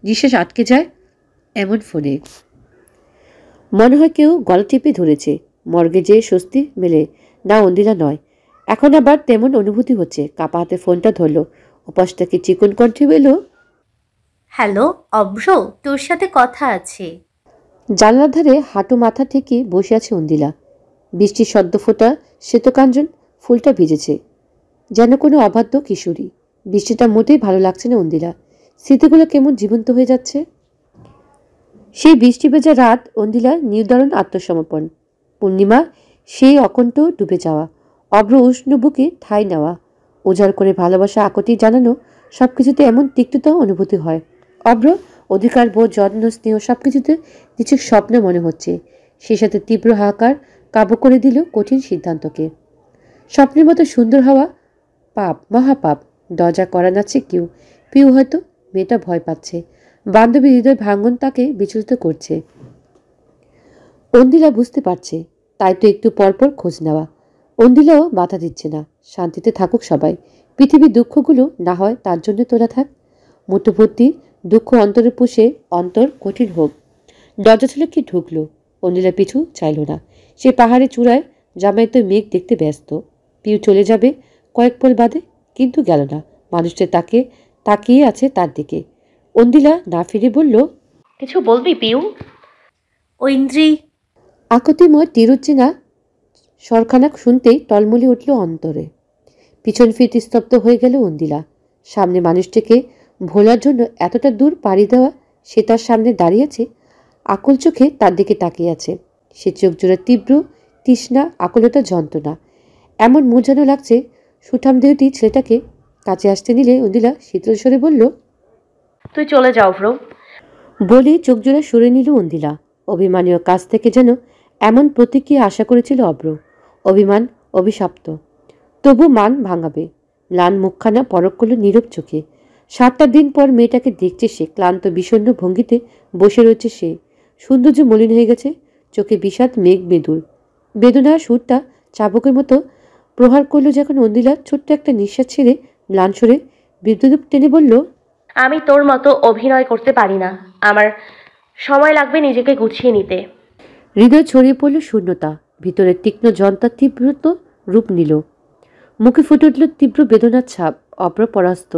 নিঃশ্বাস আটকে যায় এমন ফোনে। মনে হয় কেউ গলা টিপে ধরেছে। মর্গে যেয়ে স্বস্তি মেলে। না, অন্দিলা নয়। এখন আবার তেমন অনুভূতি হচ্ছে। কাপা হাতে ফোনটা ধরল। উপাসটাকে চিকন কণ্ঠে এলো, হ্যালো অভ্র, তোর সাথে কথা আছে। জানলার ধারে হাঁটু মাথা থেকে বসে আছে অন্দিলা। বৃষ্টির সদ্য ফোটা শ্বেতকাঞ্চন ফুলটা ভিজেছে, যেন কোনো অবাধ্য কিশোরী। বৃষ্টিটা মোটেই ভালো লাগছে না অন্দিলা। স্মৃতিগুলো কেমন জীবন্ত হয়ে যাচ্ছে। সেই বৃষ্টি ভেজা রাত, অন্দিলার নির্দারুণ আত্মসমর্পণ। পূর্ণিমা, সেই অকণ্ঠ ডুবে যাওয়া, অব্র উষ্ণ বুকে ঠাঁই নেওয়া, উজাড় করে ভালোবাসা আকুতি জানানো, সবকিছুতে এমন তিক্ততা অনুভূতি হয়। অব্র অধিকার বোধ, যত্ন, স্নেহ সবকিছুতে কিছু স্বপ্ন মনে হচ্ছে। সেই সাথে তীব্র হাহাকার কাবু করে দিল কঠিন সিদ্ধান্তকে। স্বপ্নের মতো সুন্দর হওয়া পাপ, মহাপাপ। দরজা করা নাচ্ছে কেউ। পিউ হয়তো। মেয়েটা ভয় পাচ্ছে। বান্ধবী হৃদয় ভাঙ্গন তাকে বিচলিত করছে। অন্দিলা বুঝতে পারছে, তাই তো একটু পরপর খোঁজ নেওয়া। অন্দিলাও বাধা দিচ্ছে না। শান্তিতে থাকুক সবাই। পৃথিবীর দুঃখগুলো না হয় তার জন্য তোলা থাক। মুঠোভর্তি দুঃখ অন্তরে পুষে অন্তর কঠিন হোক। দরজা ছিল কি ঢুকলো। অন্দিলা পিছু চাইল না। সে পাহাড়ে চূড়ায় জামাইতো মেঘ দেখতে ব্যস্ত। পিউ চলে যাবে কয়েক পল বাদে, কিন্তু গেল না। মানুষটা তাকে তাকিয়ে আছে তার দিকে। অন্দিলা না ফিরে বলল, কিছু বলবি পিউ? ঐন্দ্রি, আকতিময় তীরুচ্চিনা স্বরখানা শুনতেই টলমলি উঠল অন্তরে। পিছন ফিরতে স্তব্ধ হয়ে গেল অন্দিলা। সামনে মানুষটিকে ভোলার জন্য এতটা দূর পাড়ি দেওয়া, সে তার সামনে দাঁড়িয়েছে, আকুল চোখে তার দিকে তাকিয়ে আছে। সে চোখ জোড়া তীব্র তৃষ্ণা, আকুলতা, যন্ত্রণা। এমন মোজানো লাগছে। সুঠাম দেহটি ছেলেটাকে কাছে আসতে নিলে অন্দিলা শীতল স্বরে বলল, তুই চলে যাও অভ্র। বলে চোখ জোড়া সরে নিল অন্দিলা। অভিমানীয় কাছ থেকে যেন এমন প্রতিক্রিয়া আশা করেছিল অব্র। অভিমান, অভিশপ্ত। তবু মান ভাঙাবে। ম্লান মুখখানা পরক করল নীরব চোখে। 7টা দিন পর মেয়েটাকে দেখছে সে। ক্লান্ত বিষণ্ণ ভঙ্গিতে বসে রয়েছে সে। সৌন্দর্য মলিন হয়ে গেছে। চোখে বিষাদ, মেঘ বেদুর বেদনার সুরটা চাবকের মতো প্রহার করল যখন অন্দিলা ছোট্ট একটা নিঃশ্বাস ছেড়ে ম্লান সরে বিদ্যুৎ টেনে বলল, আমি তোর মতো অভিনয় করতে পারি না। আমার সময় লাগবে নিজেকে গুছিয়ে নিতে। হৃদয় ছড়িয়ে পড়ল শূন্যতা। ভিতরে তীক্ষ্ণ যন্ত্র তীব্রত রূপ নিল। মুখে ফুটে উঠল তীব্র বেদনার ছাপ। অপ্রপরাস্ত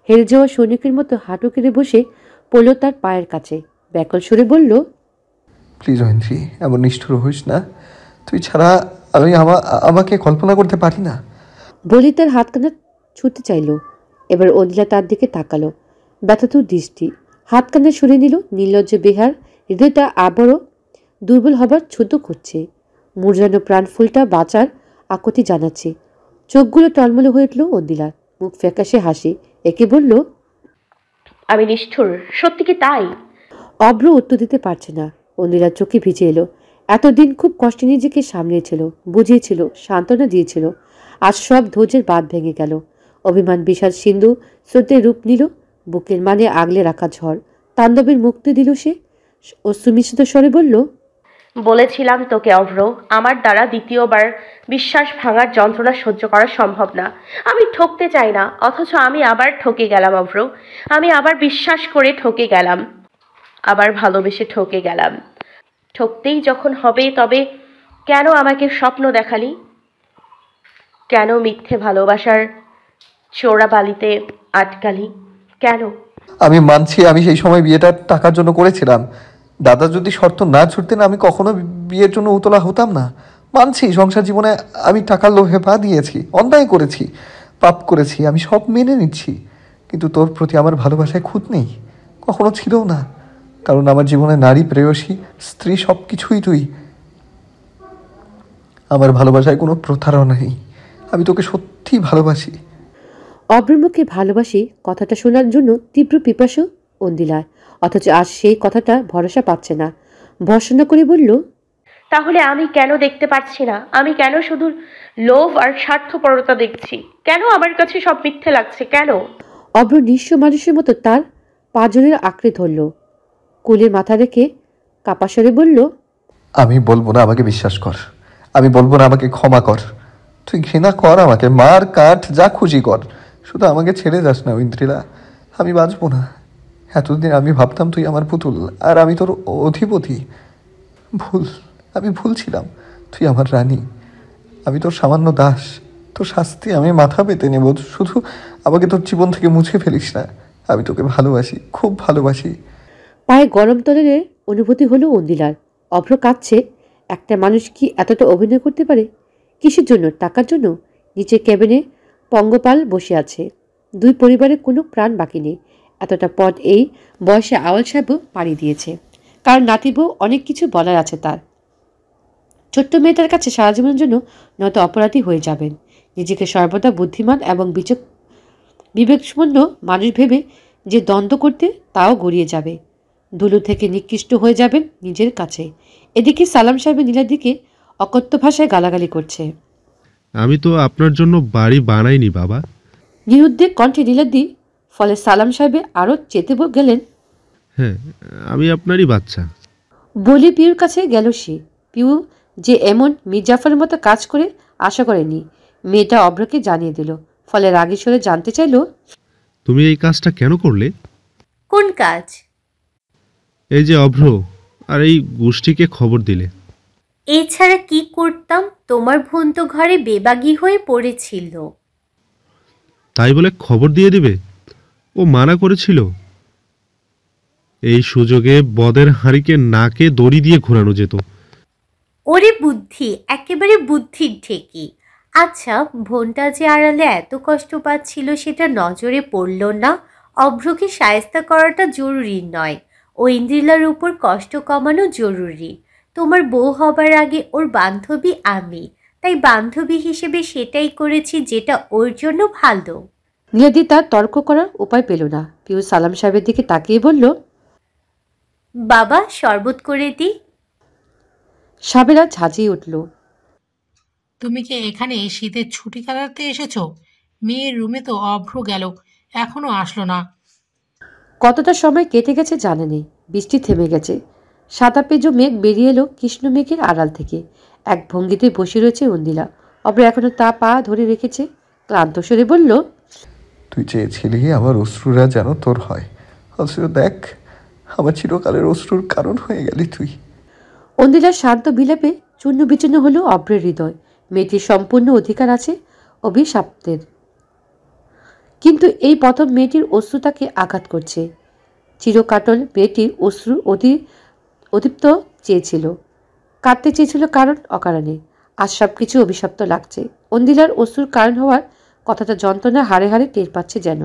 হেরে যাওয়া সৈনিকের মতো হাঁটু কেড়ে বসে পড়ল তার পায়ের কাছে। ব্যাকল সুরে বলল, প্লিজ ঐন্দ্রি, এমন নিষ্ঠুর হইস না। তুই ছাড়া আমি আমাকে কল্পনা করতে পারি না। বলি তার হাতখানা ছুটতে চাইল। এবার অদিলা তার দিকে তাকালো। ব্যথাতুর দৃষ্টি। হাতখানা সরে নিল। নির্লজ্জ বেহার। হৃদয়টা আবারও দুর্বল হবার ছুতো করছে। মূর্জানো প্রাণফুলটা বাঁচার আকুতি জানাচ্ছে। চোখগুলো টলমলে হয়ে উঠল অন্দিলার। মুখ ফ্যাকাশে হাসি একে বলল, আমি নিষ্ঠুর? সত্যি কি তাই? অব্র উত্তর দিতে পারছে না। অন্দিলার চোখে ভিজে এলো। এতদিন খুব কষ্টে নিজেকে সামলিয়েছিল, বুঝিয়েছিল, সান্ত্বনা দিয়েছিল। আজ সব ধৈর্যের বাঁধ ভেঙে গেল। অভিমান বিষাদ সিন্ধু স্রোতের রূপ নিল। বুকের মানে আগলে রাখা ঝড় তাণ্ডবের মুক্তি দিল সে। অশ্রুমিশ্রিত স্বরে বলল, বলেছিলাম তোকে অভ্র, আমার দ্বারা দ্বিতীয়বার বিশ্বাস ভাঙার যন্ত্রণা সহ্য করা সম্ভব না। আমি ঠকতে চাই না, অথচ আমি আবার ঠকে গেলাম অভ্র। আমি আবার বিশ্বাস করে ঠকে গেলাম, আবার ভালোবেসে ঠকে গেলাম। ঠকতেই যখন হবে, তবে কেন আমাকে স্বপ্ন দেখালি? কেন মিথ্যে ভালোবাসার চোরাবালিতে আটকালি? কেন? আমি মানছি আমি সেই সময় বিয়েটা টাকার জন্য করেছিলাম। দাদা যদি শর্ত না ছুটতেন আমি কখনো বিয়ের জন্য উতলা হতাম না। মানছি সংসার জীবনে আমি টাকার লোভে পা দিয়েছি, অন্যায় করেছি, পাপ করেছি, আমি সব মেনে নিচ্ছি। কিন্তু তোর প্রতি আমার ভালোবাসায় খুঁত নেই, কখনো ছিলও না। কারণ আমার জীবনে নারী, প্রেয়সী, স্ত্রী সব কিছুই তুই। আমার ভালোবাসায় কোনো প্রতারণা নেই, আমি তোকে সত্যি ভালোবাসি। অভ্রের মুখে ভালোবাসি কথাটা শোনার জন্য তীব্র পিপাসু অন্দিলার, অথচ আজ সেই কথাটা ভরসা পাচ্ছে না। ভর্সনা করে বলল, তাহলে আমি কেন দেখতে পাচ্ছি না? আমি কেন শুধু লোভ আর স্বার্থপরতা দেখছি? কেন আমার কাছে সব মিথ্যে লাগছে? কেন? অভ্র নিঃস্ব মানুষের মতো তার পাঁজরের আঁকড়ে ধরল, কোলে মাথা রেখে কাপাসরে বলল, আমি বলবো না আমাকে বিশ্বাস কর, আমি বলবো না আমাকে ক্ষমা কর। তুই ঘৃণা কর আমাকে, মার কাঠ যা খুশি কর, শুধু আমাকে ছেড়ে যাস না ঐন্দ্রিলা। আমি বাঁচবো না। এতদিন আমি ভাবতাম তুই আমার পুতুল আর আমি তোর অধিপতি। আমি ভুল ছিলাম। তুই আমার রানী, আমি তোর সামান্য দাস। তোর শাস্তি আমি মাথা পেতে নেব, শুধু আমাকে তোর জীবন থেকে মুছে ফেলিস না। আমি তোকে ভালোবাসি, খুব ভালোবাসি। পায়ে গরম তলের অনুভূতি হলো অন্দিলার। অভ্র কাঁদছে। একটা মানুষ কি এতটা অভিনয় করতে পারে? কিসের জন্য? টাকার জন্য? নিচের ক্যাবিনে পঙ্গপাল বসে আছে। দুই পরিবারের কোনো প্রাণ বাকি নেই। এতটা পথ এই বয়সে আওয়াল সাহেবও পাড়ি দিয়েছে, কারণ নাতিবউ অনেক কিছু বলার আছে তার। ছোট্ট মেয়েটার কাছে সারা জীবনের জন্য নয়তো অপরাধী হয়ে যাবেন। নিজেকে সর্বদা বুদ্ধিমান এবং বিবেকশূন্য মানুষ ভেবে যে দ্বন্দ্ব করতে তাও গড়িয়ে যাবে। ধুলো থেকে নিকৃষ্ট হয়ে যাবেন নিজের কাছে। এদিকে সালাম সাহেবের নীলার দিকে অকথ্য ভাষায় গালাগালি করছে। আমি তো আপনার জন্য বাড়ি বানাইনি বাবা। নিরুদ্বেগ কণ্ঠে নীলাদ্রি। ফলে সালাম সাহেবে আরও চেতে গেলেন। হ্যাঁ, আমি আপনারই বাচ্চা। বলে পিউর কাছে গেল সে। পিউ যে এমন মির্জাফরের মতো কাজ করে আশা করেনি। মেয়েটা অভ্রকে জানিয়ে দিল। ফলে রাগী স্বরে জানতে চাইল, তুমি এই কাজটা কেন করলে? কোন কাজ? এই যে অভ্র আর এই গোষ্ঠীকে খবর দিলে। এছাড়া কি করতাম? তোমার বোন তো ঘরে বেবাগী হয়ে পড়েছিল। তাই বলে খবর দিয়ে দিবে? ও মানা করেছিল। এই সুযোগে বদের হাঁড়িকে নাকে দড়ি দিয়ে ঘোরানো যেত। ওরে বুদ্ধি, একেবারে বুদ্ধির ঠেকি। আচ্ছা, বোনটা যে আড়ালে এত কষ্ট পাচ্ছিল সেটা নজরে পড়ল না? অভ্রকে শায়েস্তা করাটা জরুরি নয়, ঐন্দ্রিলার উপর কষ্ট কমানো জরুরি। তোমার বউ হবার আগে ওর বান্ধবী আমি, তাই বান্ধবী হিসেবে সেটাই করেছি যেটা ওর জন্য ভালো। নীলাদ্রি তার তর্ক করার উপায় পেল না। পিউ সালাম সাহেবের দিকে তাকিয়ে বলল, বাবা, শরবত করে দিই। সাবেরা ঝাঁঝিয়ে উঠল। তুমি কি এখানে শীতের ছুটি কাটাতে এসেছো? মেয়ের রুমে তো অভ্র গেল, এখনো আসলো না। কতটা সময় কেটে গেছে জানে নেই। বৃষ্টি থেমে গেছে। সাদা পেজো মেঘ বেরিয়ে এলো কৃষ্ণ মেঘের আড়াল থেকে। এক ভঙ্গিতে বসে রয়েছে অন্দিলা। অভ্র এখনো তা পা ধরে রেখেছে। ক্লান্ত স্বরে বলল, তুই চেয়েছিলি আমার অশ্রুরা যেন তোর হয়, অথচ দেখ আমার চিরকালের অশ্রুর কারণ হয়ে গেলি তুই। অন্দিলার শান্ত বিলাপে চূর্ণ বিচূর্ণ হলো অভ্রের হৃদয়। মেয়েটির সম্পূর্ণ অধিকার আছে অভিশাপ্তের, কিন্তু এই প্রথম মেয়েটির অশ্রু তাকে আঘাত করছে। চিরকাটল মেয়েটির অশ্রু অদীপ্ত চেয়েছিল, কাঁদতে চেয়েছিল কারণ অকারণে। আজ সব কিছু অভিশপ্ত লাগছে। অন্দিলার অশ্রুর কারণ হওয়ার কথাটা যন্ত্রণা হাড়ে হাড়ে টের পাচ্ছে যেন।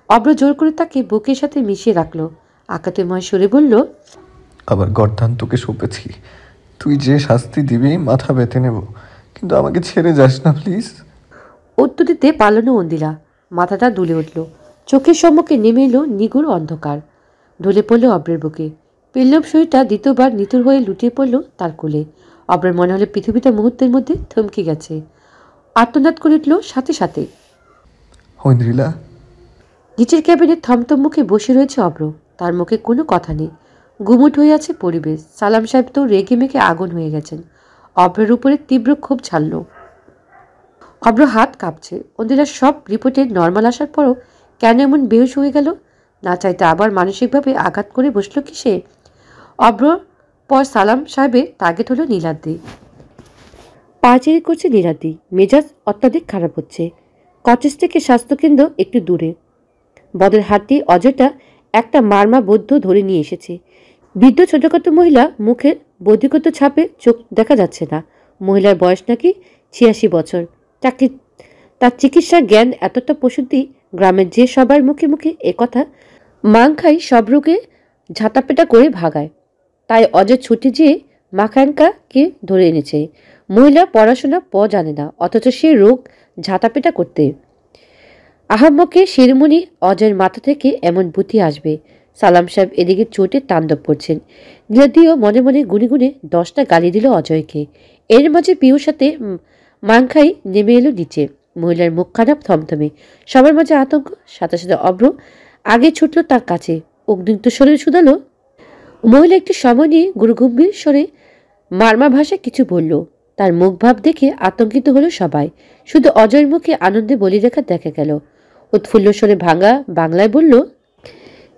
অভ্র জোর করে তাকে বুকের সাথে মিশিয়ে রাখলো। আকাতময় সুরে বলল, আবার গর্দান তোকে সঁপেছি, তুই যে শাস্তি দিবি মাথা বেঁধে নেব, কিন্তু আমাকে ছেড়ে যাস না প্লিজ। উত্তর দিতে পারল না অন্দিলা। মাথাটা দুলে উঠল। চোখের সম্মুখে নেমে এলো নিগুড় অন্ধকার। ঢলে পড়ল অভ্রের বুকে। পেল্লব শরীরটা দ্বিতীয়বার নিতুর হয়ে লুটিয়ে পড়ল তার কোলে। অভ্রের মনে হলো পৃথিবীটা মুহূর্তের মধ্যে থমকে গেছে। আর্তনাদ করে উঠল সাথে সাথে। ঐন্দ্রিলা। নিচের ক্যাবিনে থমথম মুখে বসে রয়েছে অভ্র। তার মুখে কোনো কথা নেই। গুমুট হয়ে আছে পরিবেশ। সালাম সাহেব তো রেগে মেগে আগুন হয়ে গেছেন। অভ্রের উপরে তীব্র ক্ষোভ ছাড়ল। অভ্র হাত কাঁপছে। অন্দিলার সব রিপোর্টে নর্মাল আসার পরও কেন এমন বেহুশ হয়ে গেল? না চাইতে আবার মানসিকভাবে আঘাত করে বসল কি সে? অভ্র পর সালাম সাহেবের টার্গেট হলো নীলাদ্রি। পায়চারি করছে নীলাদ্রি। মেজাজ অত্যাধিক খারাপ হচ্ছে। কটেজ থেকে স্বাস্থ্যকেন্দ্র একটু দূরে। বদের হাতটি অজয়টা একটা মারমা বৌদ্ধ ধরে নিয়ে এসেছে। বৃদ্ধ ছোটখাটো মহিলা, মুখের বৌদ্ধিকত ছাপে চোখ দেখা যাচ্ছে না। মহিলার বয়স নাকি 86 বছর। তার চিকিৎসার জ্ঞান এতটা প্রসিদ্ধি গ্রামের যে সবার মুখে মুখে একথা মাংখাই সব রোগে ঝাঁটাপেটা করে ভাগায়। তাই অজয় ছুটে যেয়ে মাখাঙ্কাকে ধরে এনেছে। মহিলা পড়াশোনা জানে না, অথচ সে রোগ ঝাঁটাপেটা করতে। আহাম্মকে শিরোমণি অজয়ের মাথা থেকে এমন বুদ্ধি আসবে। সালাম সাহেব এদিকে চোটে তাণ্ডব করছেন। নীলাদ্রিও মনে মনে গুনে গুনে 10টা গালি দিল অজয়কে। এর মাঝে পিউর সাথে মাংখাই নেমে এলো নিচে। মহিলার মুখ খারাপ, থমথমে, সবার মাঝে আতঙ্ক। সাথে সাথে অভ্র আগে ছুটল তার কাছে, অগ্নিগ্ধ স্বরে শুধালো। মহিলা একটু সময় নিয়ে গুরুগম্ভীর স্বরে মারমা ভাষায় কিছু বলল। তার মুখ ভাব দেখে আতঙ্কিত হলো সবাই। শুধু অজয়ের মুখে আনন্দে বলি রেখা দেখা গেল। উৎফুল্ল স্বরে ভাঙা বাংলায় বলল।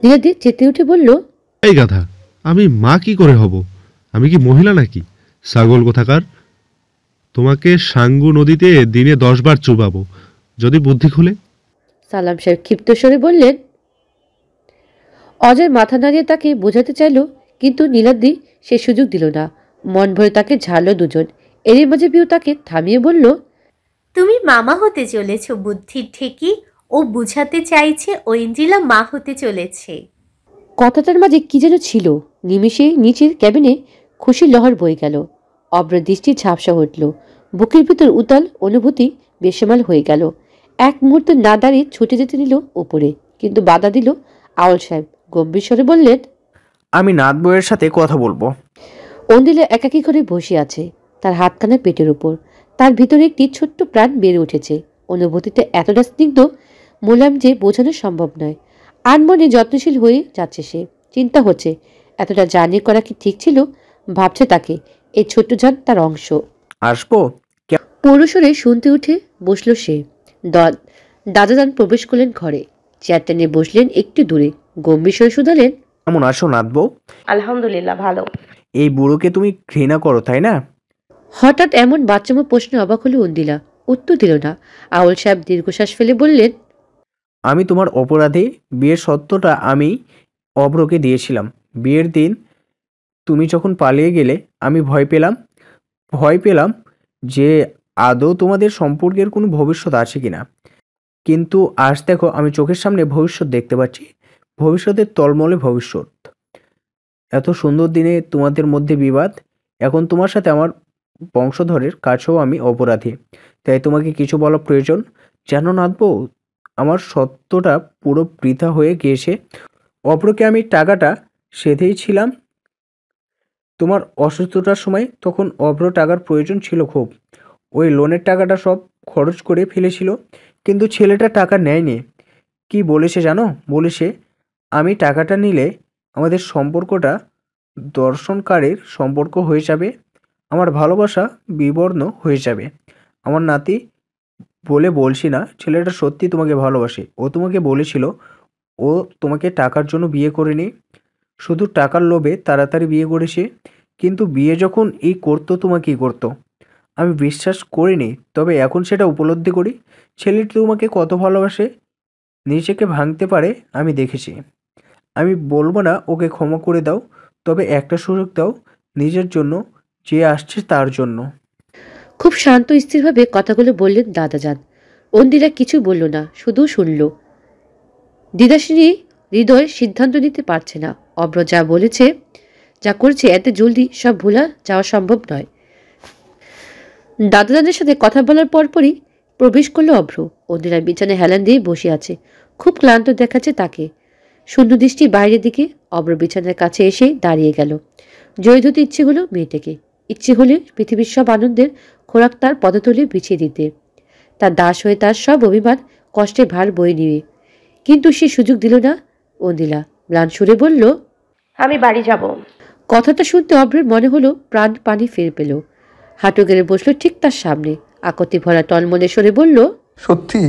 নীলাদ্রি চেতে উঠে বলল, এই গাধা, আমি মা কি করে হব? আমি কি মহিলা নাকি? ছাগল কোথাকার! তোমাকে সাঙ্গু নদীতে দিনে 10 বার চুবাবো যদি বুদ্ধি খুলে। সালাম সাহেব ক্ষিপ্ত স্বরে বললেন। অজয় মাথা নাড়িয়ে তাকে বোঝাতে চাইল, কিন্তু নীলাদ্রি সে সুযোগ দিল না। মন ভরে তাকে ঝাড়ল দুজন। এর মাঝে পিউ তাকে থামিয়ে বলল, তুমি মামা হতে চলেছ বুদ্ধির ঠেকি। ও বুঝাতে চাইছে ঐন্দ্রিলা মা হতে চলেছে। কথাটার মাঝে কি যেন ছিল। নিমেষে নিচের ক্যাবিনে খুশির লহর বয়ে গেল। অব্র দৃষ্টি ঝাপসা উঠল। বুকের ভিতর উতাল অনুভূতি বেসামাল হয়ে গেল। এক মুহূর্ত না দাঁড়িয়ে ছুটে যেতে নিল উপরে, কিন্তু বাধা দিল আউল সাহেব। গম্ভীর স্বরে বললেন, আমি নাত বউয়ের সাথে কথা বলবো। অন্দিলা একাকী করে বসে আছে, তার হাতখানা পেটের উপর। তার ভিতরে একটি ছোট্ট প্রাণ বেড়ে উঠেছে। অনুভূতিটা এতটা স্নিগ্ধ মোলায়েম যে বোঝানো সম্ভব নয়। আনমনে যত্নশীল হয়ে যাচ্ছে সে। চিন্তা হচ্ছে, এতটা জার্নি করা কি ঠিক ছিল? ভাবছে তাকে এই ছোট্ট যান তার অংশ। আসবো? পৌরস্বরে শুনতে উঠে বসল সে। দাদাজান প্রবেশ করলেন ঘরে। চেয়ারটা নিয়ে বসলেন একটু দূরে। গম্ভীর স্বরে শুধালেন, কেমন আছো নাত বউ? আলহামদুলিল্লাহ, ভালো। এই বুড়োকে তুমি ঘৃণা করো, তাই না? হঠাৎ এমন বাচ্চামো প্রশ্নে অবাক হলো অন্দিলা। উত্তর দিল না। আউল সাহেব দীর্ঘশ্বাস ফেলে বললেন, আমি তোমার অপরাধে বিয়ের সত্যটা আমি অভ্রকে দিয়েছিলাম। বিয়ের দিন তুমি যখন পালিয়ে গেলে আমি ভয় পেলাম যে আদৌ তোমাদের সম্পর্কের কোনো ভবিষ্যৎ আছে কিনা। কিন্তু আজ দেখো, আমি চোখের সামনে ভবিষ্যৎ দেখতে পাচ্ছি। ভবিষ্যতের তলমলে ভবিষ্যৎ। এত সুন্দর দিনে তোমাদের মধ্যে বিবাদ। এখন তোমার সাথে আমার বংশধরের কাছেও আমি অপরাধী। তাই তোমাকে কিছু বলা প্রয়োজন। জানো নাথবউ, আমার সত্যটা পুরো বৃথা হয়ে গিয়েছে। অপরকে আমি টাকাটা সেধেইছিলাম তোমার অসুস্থতার সময়। তখন অভ্র টাকার প্রয়োজন ছিল খুব। ওই লোনের টাকাটা সব খরচ করে ফেলেছিল, কিন্তু ছেলেটা টাকা নেয়নি। কি বলেছে জানো? বলেছে আমি টাকাটা নিলে আমাদের সম্পর্কটা দর্শনকারের সম্পর্ক হয়ে যাবে, আমার ভালোবাসা বিবর্ণ হয়ে যাবে। আমার নাতি বলে বলছি না, ছেলেটা সত্যি তোমাকে ভালোবাসে। ও তোমাকে বলেছিল ও তোমাকে টাকার জন্য বিয়ে করেনি, শুধু টাকার লোভে তাড়াতাড়ি বিয়ে করেছে। কিন্তু বিয়ে যখন এই করতো তোমাকেই করতো। আমি বিশ্বাস করিনি, তবে এখন সেটা উপলব্ধি করি। ছেলেটি তোমাকে কত ভালোবাসে, নিজেকে ভাঙতে পারে আমি দেখেছি। আমি বলবো না ওকে ক্ষমা করে দাও, তবে একটা সুযোগ দাও নিজের জন্য, যে আসছে তার জন্য। খুব শান্ত স্থিরভাবে কথাগুলো বললেন দাদাজান। অন্দিরা কিছু বলল না, শুধু শুনল। দিদাসিনী হৃদয় সিদ্ধান্ত নিতে পারছে না। অভ্র যা বলেছে, যা করছে, এত জলদি সব ভোলা যাওয়া সম্ভব নয়। দাদাজানের সাথে কথা বলার পরপরই প্রবেশ করলো অভ্র। অন্দিরার বিছানায় হেলান দিয়ে বসে আছে। খুব ক্লান্ত দেখাচ্ছে তাকে। শূন্য দৃষ্টি বাইরের দিকে। অভ্র বিছানার কাছে এসে দাঁড়িয়ে গেল। জয় ধরতে ইচ্ছে হলো মেয়েটাকে। ইচ্ছে হলে পৃথিবীর সব আনন্দের খোরাক তার পদতলে বিছিয়ে দিতে, তার দাস হয়ে তার সব অভিমান কষ্টের ভার বয়ে নিবে। কিন্তু সে সুযোগ দিল না। অন্দিলা ম্লান সুরে বলল, আমি বাড়ি যাব। কথাটা শুনতে অভ্রের মনে হলো প্রাণ পানি ফিরে পেল। হাঁটু গেড়ে বসলো ঠিক তার সামনে। আকতি ভরা টলমলে সরে বলল, সত্যি?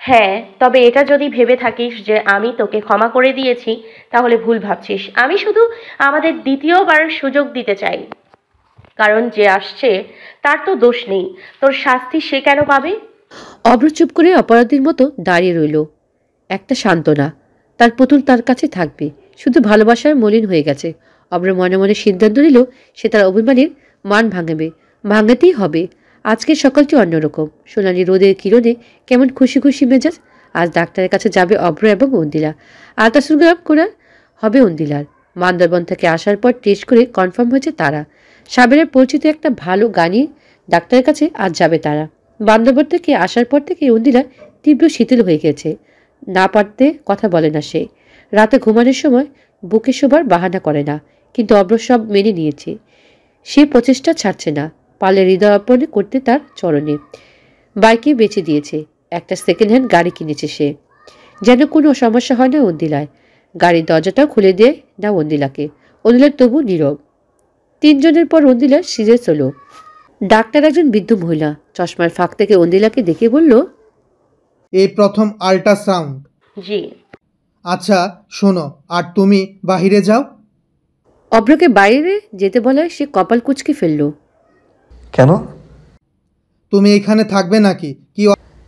হ্যাঁ, তবে এটা যদি ভেবে থাকিস যে আমি তোকে ক্ষমা করে দিয়েছি, তাহলে ভুল ভাবছিস। আমি শুধু আমাদের দ্বিতীয়বার সুযোগ দিতে চাই। কারণ যে আসছে তার তো দোষ নেই, তোর শাস্তি সে কেন পাবে? অভ্র চুপ করে অপরাধীর মতো দাঁড়িয়ে রইল। একটা সান্ত্বনা, তার পুতুল তার কাছে থাকবে, শুধু ভালোবাসার মলিন হয়ে গেছে। অভ্র মনে মনে সিদ্ধান্ত নিল সে তার অভিমানের মান ভাঙাতেই হবে। আজকের সকালটি অন্যরকম, সোনালি রোদের কিরণে কেমন খুশি খুশি মেজাজ। আজ ডাক্তারের কাছে যাবে অভ্র এবং অন্দিলা। আলট্রাসোনোগ্রাম করা হবে অন্দিলার। বান্দরবন থেকে আসার পর টেস্ট করে কনফার্ম হয়েছে তারা। সাবেরের পরিচিত একটা ভালো গানি ডাক্তারের কাছে আজ যাবে তারা। বান্দরবন থেকে আসার পর থেকে অন্দিলা তীব্র শিথিল হয়ে গেছে। না পারতে কথা বলে না সে। রাতে ঘুমানোর সময় বুকে শোবার বাহানা করে না, কিন্তু অভ্র সব মেনে নিয়েছে। সে প্রচেষ্টা ছাড়ছে না, পালে হৃদয় অর্পণ করতে তার চরণে। বাইকে বেচে দিয়েছে, একটা সেকেন্ড হ্যান্ড গাড়ি কিনেছে সে, যেন কোনো সমস্যা হয় না অন্দিলায়। গাড়ির দরজাটাও খুলে দেয় না অন্দিলাকে। অন্দিলার তবু নীরব। 3 জনের পর অন্দিলার সিরিয়াস হলো। ডাক্তার একজন বৃদ্ধ মহিলা চশমার ফাঁক থেকে অন্দিলাকে দেখে বলল, এই প্রথম আল্ট্রাসাউন্ড? জি। আচ্ছা শোনো, আর তুমি বাহিরে যাও। অভ্রকে বাইরে যেতে বলায় সে কপাল কুঁচকে ফেলল। কেন? তুমি এখানে থাকবে নাকি?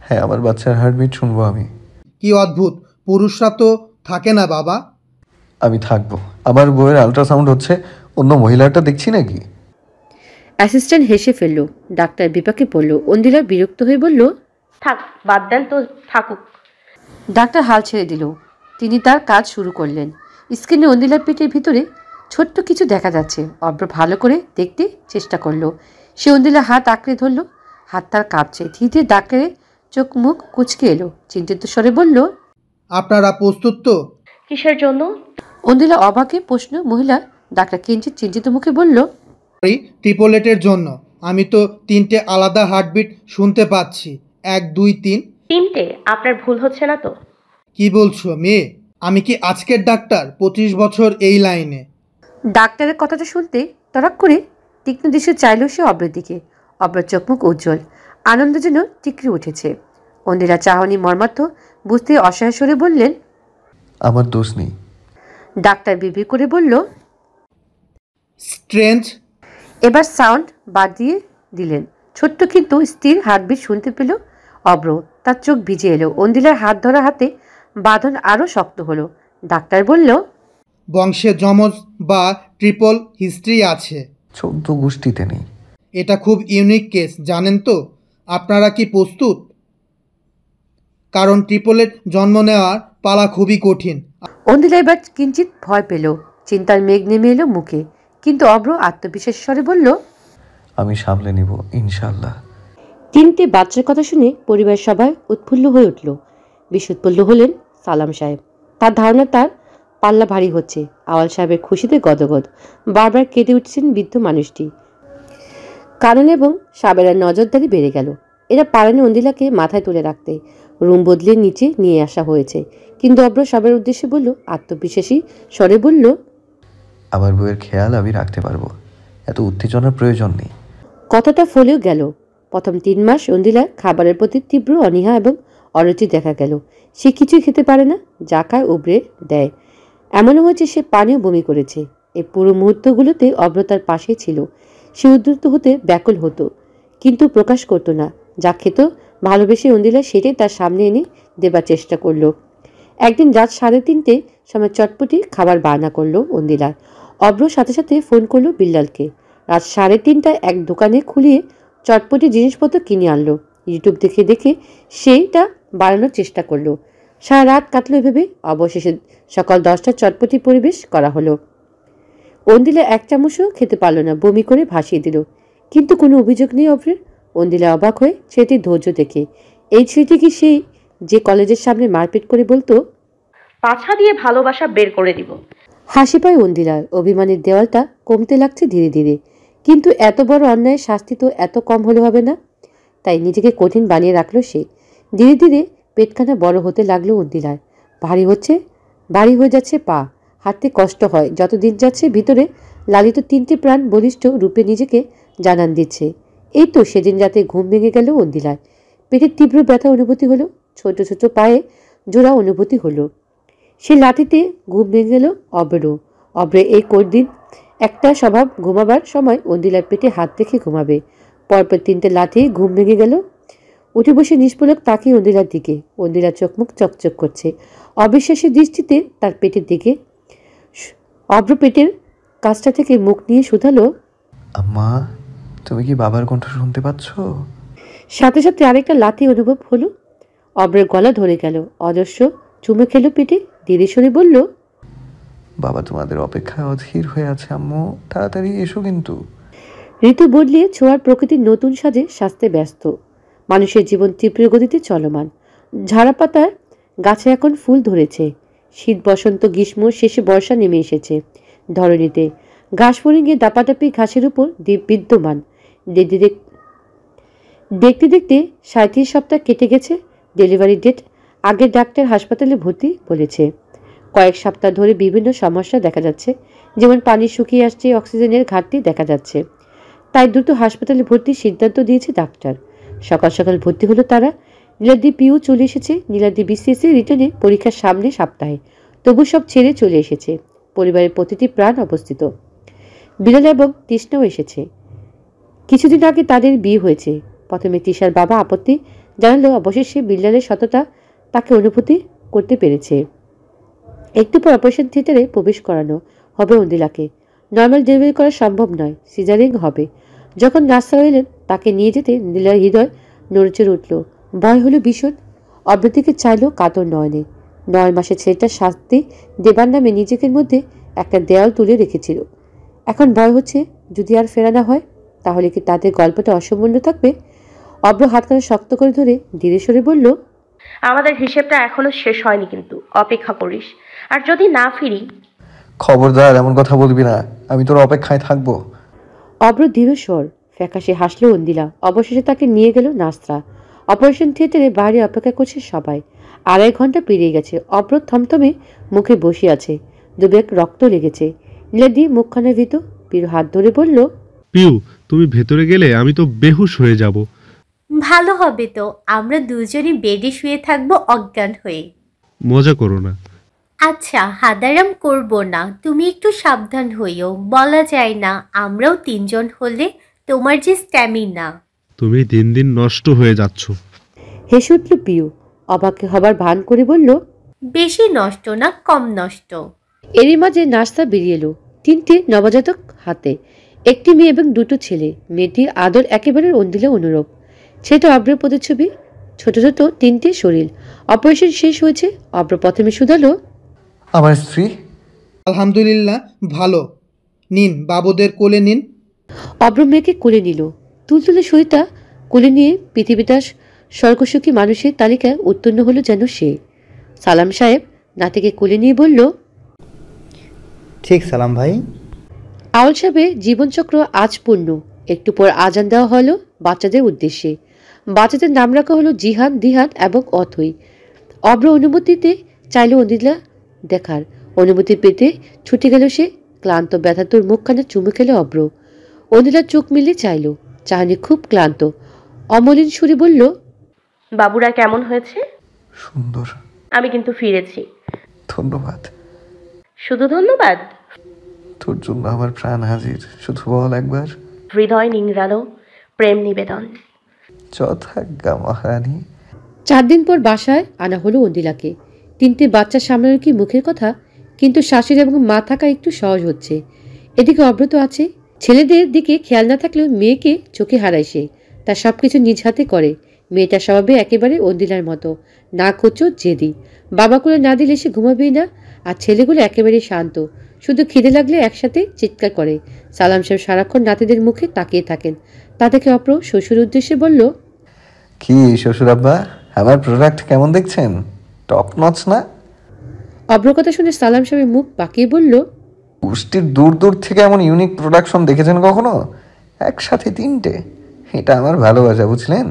হ্যাঁ, আমার বাচ্চার হার্টবিট শুনবো আমি। কি অদ্ভুত, পুরুষরা তো থাকে না বাবা। আমি থাকবো। আমার বউয়ের আল্ট্রাসাউন্ড হচ্ছে, অন্য মহিলাটা দেখছি নাকি? অ্যাসিস্ট্যান্ট হেসে ফেলল। ডাক্তার বিপাকে পড়ল। অন্দিলা বিরক্ত হয়ে বলল, থাক, বাদ দেন তো, থাকুক। ডাক্তার হাল ছেড়ে দিল। তিনি তার কাজ শুরু করলেন। স্ক্রিনে অন্দিলার পেটের ভিতরে ছোট্ট কিছু দেখা যাচ্ছে। অভ্র ভালো করে দেখতে চেষ্টা করলো। সে অন্দিলার হাত আঁকড়ে ধরল। হাত তার কাঁপছে। ধীরে ধীরে ডাক্তারের চোখ মুখ কুঁচকে এলো। চিন্তিত স্বরে বলল, আপনারা প্রস্তুত তো? কিসের জন্য? অন্দিলা অবাকে প্রশ্ন। মহিলা ডাক্তার কিঞ্চিত চিন্তিত মুখে বলল, ট্রিপলেটের জন্য। আমি তো 3টে আলাদা হার্টবিট শুনতে পাচ্ছি। 1, 2, 3। 3টে? আপনার ভুল হচ্ছে না তো? কি বলছো মেয়ে? আমি কি আজকের ডাক্তার? 25 বছর এই লাইনে। ডাক্তারের কথাটা শুনতে তড়াক করে তীক্ষ্ণ দৃষ্টি চাইল সে অভ্রের দিকে। অভ্রের চোখ মুখ উজ্জ্বল, আনন্দ যেন টিকরে উঠেছে। অন্দিলা চাহনি মর্মার্থ বুঝতে অসহায় স্বরে বললেন, আমার দোষ নেই। ডাক্তার বিড়বিড় করে বলল, স্ট্রেঞ্জ। এবার সাউন্ড বাদ দিয়ে দিলেন। ছোট্ট কিন্তু স্থির হার্টবিট শুনতে পেল অভ্র। তার চোখ ভিজে এলো। অন্দিলার হাত ধরা হাতে বাঁধন আরও শক্ত হলো। ডাক্তার বলল, বংশে যমজ বা ট্রিপল হিস্ট্রি আছে। 14 গোষ্ঠীতে নেই। এটা খুব ইউনিক কেস, জানেন তো? আপনারা কি প্রস্তুত? কারণ ট্রিপলেট জন্ম নেওয়ার পালা খুবই কঠিন। অন্দিলা এবার কিঞ্চিত ভয় পেল। চিন্তার মেঘ নেমে এলো মুখে। কিন্তু অভ্র আত্মবিশ্বাস স্বরে বলল, আমি সামলে নিব ইনশাল্লাহ। 3টে বাচ্চার কথা শুনে পরিবার সবাই উৎফুল্ল হয়ে উঠল। বেশ উৎফুল্ল হলেন সালাম সাহেব। তার ধারণা তার পাল্লা ভারী হচ্ছে। আওয়াল সাহেবের খুশিতে গদগদ। বারবার কেঁদে উঠছেন বৃদ্ধ মানুষটি। কারণ এবং সাবেরার নজরদারি বেড়ে গেল। এরা পারেনি অন্দিলাকে মাথায় তুলে রাখতে। রুম বদলে নিচে নিয়ে আসা হয়েছে। কিন্তু অভ্র সবের উদ্দেশ্যে বলল, আত্মবিশ্বাসী স্বরে বলল, আমার বউয়ের খেয়াল আমি রাখতে পারবো, এত উত্তেজনার প্রয়োজন নেই। কথাটা ফলেও গেল। প্রথম 3 মাস অন্দিলার খাবারের প্রতি তীব্র অনীহা এবং অরুচি দেখা গেল। সে কিছুই খেতে পারে না, যা খায় উবড়ে দেয়। এমনও হয়েছে সে পানিও বমি করেছে। এই পুরো মুহূর্তগুলোতে অভ্র তার পাশেই ছিল। সে উদ্ধত হতে ব্যাকুল হতো, কিন্তু প্রকাশ করত না। যা খেত ভালোবেসে অন্দিলা সেটাই তার সামনে এনে দেবার চেষ্টা করলো। একদিন রাত 3:30 সময় চটপটি খাবার বায়না করলো অন্দিলার। অভ্র সাথে সাথে ফোন করলো বিল্লালকে। রাত 3:30টায় এক দোকানে খুলিয়ে চটপটি জিনিসপত্র কিনে আনলো। ইউটিউব দেখে দেখে সেইটা বানানোর চেষ্টা করলো। সারা রাত কাটলো এভাবে। অবশেষে সকাল 10টায় চটপটি পরিবেশ করা হলো। অন্দিলা 1 চামচও খেতে পারল না, বমি করে ভাসিয়ে দিল। কিন্তু কোনো অভিযোগ নেই অভ্রের। অন্দিলা অবাক হয়ে ছেলেটির ধৈর্য দেখে। এই ছেলেটি কি সেই যে কলেজের সামনে মারপিট করে বলতো, পাছা দিয়ে ভালোবাসা বের করে দিব? হাসি পায় অন্দিলার। অভিমানের দেওয়ালটা কমতে লাগছে ধীরে ধীরে। কিন্তু এত বড় অন্যায়ের শাস্তি তো এত কম হলে হবে না। তাই নিজেকে কঠিন বানিয়ে রাখলো সে। ধীরে ধীরে পেটখানা বড় হতে লাগলো অন্দিলার। ভারী হয়ে যাচ্ছে পা, হাঁটতে কষ্ট হয়। যত দিন যাচ্ছে ভিতরে লালিত 3টে প্রাণ বলিষ্ঠ রূপে নিজেকে জানান দিচ্ছে। এই তো সেদিন রাতে ঘুম ভেঙে গেল অন্দিলার। পেটের তীব্র ব্যথা অনুভূতি হলো। ছোট ছোট পায়ে জোড়া অনুভূতি হলো। সে লাঠিতে ঘুম ভেঙে গেল অভ্র। এই কদিন একটা স্বভাব, ঘুমাবার সময় অন্দিলার পেটে হাত রেখে ঘুমাবে। পরপর 3টে লাথি ঘুম ভেঙে গেল। উঠে বসে নিষ্পলক তাকিয়ে অন্দিলার দিকে। অন্দিলার চোখ মুখ চকচক করছে অবিশ্বাসী দৃষ্টিতে তার পেটের দিকে। অভ্র পেটের কাছটা থেকে মুখ নিয়ে শুধালো, আম্মা, তুমি কি বাবার কণ্ঠ শুনতে পাচ্ছ? সাথে সাথে আরেকটা লাথি অনুভব হলো। অভ্রের গলা ধরে গেল। অজস্র চুমে খেলো পেটে। ধীরে সরে বলল, বাবা তোমাদের অপেক্ষায় অধীর হয়ে আছে আম্মু, তাড়াতাড়ি এসো কিন্তু। ঋতু বদলিয়ে ছোঁয়ার প্রকৃতির নতুন সাজে সাজতে ব্যস্ত। মানুষের জীবন তীব্র গতিতে চলমান। ঝাড়া পাতার গাছে এখন ফুল ধরেছে। শীত, বসন্ত, গ্রীষ্ম শেষে বর্ষা নেমে এসেছে ধরণীতে। ঘাস ফড়িংয়ে দাপাদাপি ঘাসের উপর বিদ্যমান। দেখতে দেখতে 37 সপ্তাহ কেটে গেছে। ডেলিভারি ডেট আগের ডাক্তার হাসপাতালে ভর্তি বলেছে। কয়েক সপ্তাহ ধরে বিভিন্ন সমস্যা দেখা যাচ্ছে, যেমন পানি শুকিয়ে আসছে, অক্সিজেনের ঘাটতি দেখা যাচ্ছে। তাই দ্রুত হাসপাতালে ভর্তির সিদ্ধান্ত দিয়েছে ডাক্তার। সকাল সকাল ভর্তি হলো তারা। নীলাদ্রি পিউ চলে এসেছে। নীলাদ্রি বিসিএসসি রিটার্নে পরীক্ষার সামনে সপ্তাহে, তবু সব ছেড়ে চলে এসেছে। পরিবারের প্রতিটি প্রাণ অবস্থিত। বিলাল এবং তৃষ্ণাও এসেছে। কিছুদিন আগে তাদের বিয়ে হয়েছে। প্রথমে তৃষার বাবা আপত্তি জানালো, অবশেষে বিল্লালের সততা তাকে অনুভূতি করতে পেরেছে। একটু পর অপারেশন থিয়েটারে প্রবেশ করানো হবে অন্দিলাকে। নর্মাল ডেলিভারি করা সম্ভব নয়, সিজারিং হবে। যখন নার্সরা এলেন তাকে নিয়ে যেতে নীলার হৃদয় নড়চড়ে উঠল। ভয় হলো ভীষণ। অভ্রতিকে চাইল কাতর নয়নে। 9 মাসের ছেলেটার শাস্তি দেবার নামে নিজেদের মধ্যে একটা দেয়াল তুলে রেখেছিল। এখন ভয় হচ্ছে, যদি আর ফেরা না হয় তাহলে কি তাদের গল্পটা অসম্পূর্ণ থাকবে? অভ্র হাতখানা শক্ত করে ধরে ধীরে সরে বলল, আমাদের হিসেবটা এখনো শেষ হয়নি, কিন্তু অপেক্ষা করিস। আর যদি না ফিরি? খবরদার এমন কথা বলবি না, আমি তোর অপেক্ষায় থাকবো। অভ্র দৃঢ় স্বর। ফ্যাকাশে হাসলো অন্দিলা। অবশেষে তাকে নিয়ে গেল নার্সরা। অপারেশন থিয়েটারে বাইরে অপেক্ষা করছে সবাই। 2.5 ঘন্টা পেরিয়ে গেছে। অভ্র থমথমে মুখে বসে আছে। দুবেক রক্ত লেগেছে। নীলাদ্রি মুখখানা ভীত। পিরু হাত ধরে বলল, পিউ, তুমি ভেতরে গেলে আমি তো বেহুশ হয়ে যাব। ভালো হবে তো, আমরা দুজনই বেডে শুয়ে থাকবো অজ্ঞান হয়ে। মজা করো না। আচ্ছা, হাদারাম করব না, তুমি একটু সাবধান হইও। বলা যায় না, আমরাও 3 জন হলে তোমার যে স্ট্যামিনা। তুমি দিন দিন নষ্ট হয়ে যাচ্ছ। হেসে উঠল পিউ। অবাক হবার ভান করে বলল, বেশি নষ্ট না, কম নষ্ট। এরই মাঝে নাস্তা বেরিয়ে এলো 3টে নবজাতক হাতে। একটি মেয়ে এবং 2টো ছেলে। মেয়েটির আদর একেবারে অন্দিলা অনুরূপ। ছেলেটা অভ্রের প্রতিচ্ছবি। ছোট ছোট 3টে শরীর। অপারেশন শেষ হয়েছে। অভ্র প্রথমে শুধালো, আমার স্ত্রী? আলহামদুলিল্লাহ ভালো। নিন, বাবুদের কোলে নিন। অভ্র মেয়েকে কোলে নিল। তুলতুলে শরীরটা কোলে নিয়ে পৃথিবীটা স্বর্গসুখী মানুষের তালিকায় উত্তীর্ণ হলো যেন সে। সালাম সাহেব নাতিকে কোলে নিয়ে বলল, ঠিক সালাম ভাই। আউল সাহেবের জীবনচক্র আজ পূর্ণ। একটু পর আজান দেওয়া হলো বাচ্চাদের উদ্দেশ্যে। বাচ্চাদের নাম রাখা হলো জিহান, দিহান এবং অথই। অভ্র অনুমতিতে চাইল অন্দিলা দেখার। অনুমতি পেতে ছুটে গেল সে। ক্লান্ত ব্যথাতুর মুখখানা চুমু খেল অভ্র। অন্দিলার চোখ মিলে চাইল। চাহনি খুব ক্লান্ত। অমলিন সুরে বলল, বাবুরা কেমন হয়েছে? সুন্দর। আমি কিন্তু ফিরেছি। ধন্যবাদ। শুধু ধন্যবাদ? তোর জন্য আমার প্রাণ হাজির, শুধু বল একবার। হৃদয় নিংড়ানো প্রেম নিবেদন। যথাজ্ঞা মহারানী। 4 দিন পর বাসায় আনা হলো অন্দিলাকে। 3টে বাচ্চা সামলানো কি মুখের কথা, কিন্তু শাশুড়ি এবং মা থাকা একটু সহজ হচ্ছে। এদিকে অব্রত আছে। ছেলেদের দিকে খেয়াল না থাকলেও মেয়েকে চোখে হারায় সে। তার সবকিছু নিজ হাতে করে। মেয়েটার স্বভাবে একেবারে অন্দিলার মতো, না খোঁচো, জেদি। বাবা করে না দিলে সে ঘুমাবেই না। আর ছেলেগুলো একেবারে শান্ত, শুধু খিদে লাগলে একসাথে চিৎকার করে। সালাম সাহেব সারাক্ষণ নাতিদের মুখে তাকিয়ে থাকেন। তাদেরকে অপ্র শ্বশুর উদ্দেশ্যে বলল, কি শ্বশুর আব্বা, আমার প্রোডাক্ট কেমন দেখছেন? টপ নচ না? অব্র কথা শুনে সালাম সাহেবের মুখ বাঁকিয়ে বলল, পুষ্টির দূর দূর থেকে এমন ইউনিক প্রোডাকশন দেখেছেন কখনো? একসাথে 3টে। এটা আমার ভালোবাসা, বুঝলেন?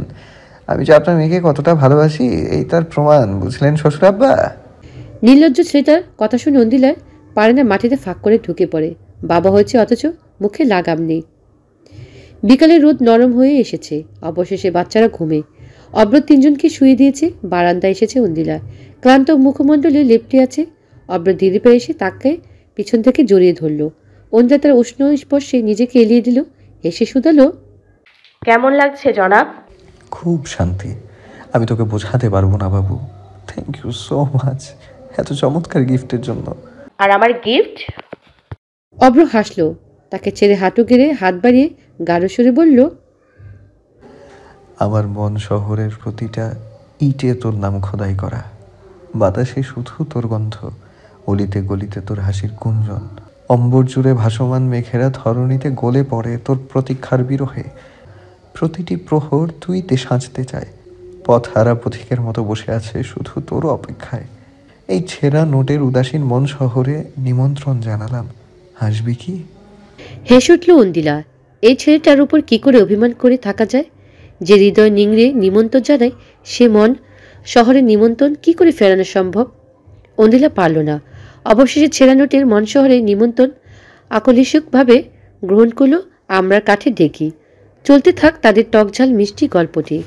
আমি যে আপনার মেয়েকে কতটা ভালোবাসি এই তার প্রমাণ, বুঝলেন শ্বশুর আব্বা? নির্লজ্জ ছেলেটার কথা শুনে অন্দিলার পারে না মাটিতে ফাঁক করে ঢুকে পড়ে। বাবা হয়েছে অথচ মুখে লাগাম নেই। বিকালে রোদ নরম হয়ে এসেছে। অবশেষে বাচ্চারা ঘুমে। অব্র 3 জনকে শুয়ে দিয়েছে। বারান্দায় এসেছে অন্দিলা। ক্লান্ত মুখমণ্ডলে লেপ্টে আছে। অব্র ধীরে পেয়ে এসে তাকে পিছন থেকে জড়িয়ে ধরল। অন্ধ্রা তার উষ্ণ স্পর্শে নিজেকে এলিয়ে দিল, হেসে শুধালো, কেমন লাগছে জনাব? খুব শান্তি। আমি তোকে বোঝাতে পারবো না বাবু। থ্যাংক ইউ সো মাচ এত চমৎকার গিফটের জন্য। আর আমার গিফট? অভ্র হাসল, তাকে ছেড়ে হাঁটু গেড়ে হাত বাড়িয়ে গাঢ় সুরে বলল, আমার মন শহরের প্রতিটা ইটে তোর নাম খোদাই করা। বাতাসে শুধু তোর গন্ধ, অলিতে গলিতে তোর হাসির গুঞ্জন, অম্বর জুড়ে ভাসমান মেঘেরা ধরণীতে গলে পড়ে তোর প্রতীক্ষার বিরহে। প্রতিটি প্রহর তুইতে সাজতে চায়, পথ হারা পথিকের মতো বসে আছে শুধু তোর অপেক্ষায়। এই ছেঁড়া নোটের উদাসীন মন শহরে নিমন্ত্রণ জানালাম, হাসবি কি? হেসে উঠল অন্দিলা। এই ছেলেটার উপর কি করে অভিমান করে থাকা যায়? যে হৃদয় নিংড়ে নিমন্ত্রণ জানায়, সে মন শহরে নিমন্ত্রণ কি করে ফেরানো সম্ভব? অন্দিলা পারল না। অবশেষে ছেঁড়া নোটের মন শহরে নিমন্ত্রণ আকলিসুকভাবে গ্রহণ করল আমরা কাঠে ডেকে। চলতে থাক তাদের টকঝাল মিষ্টি গল্পটি।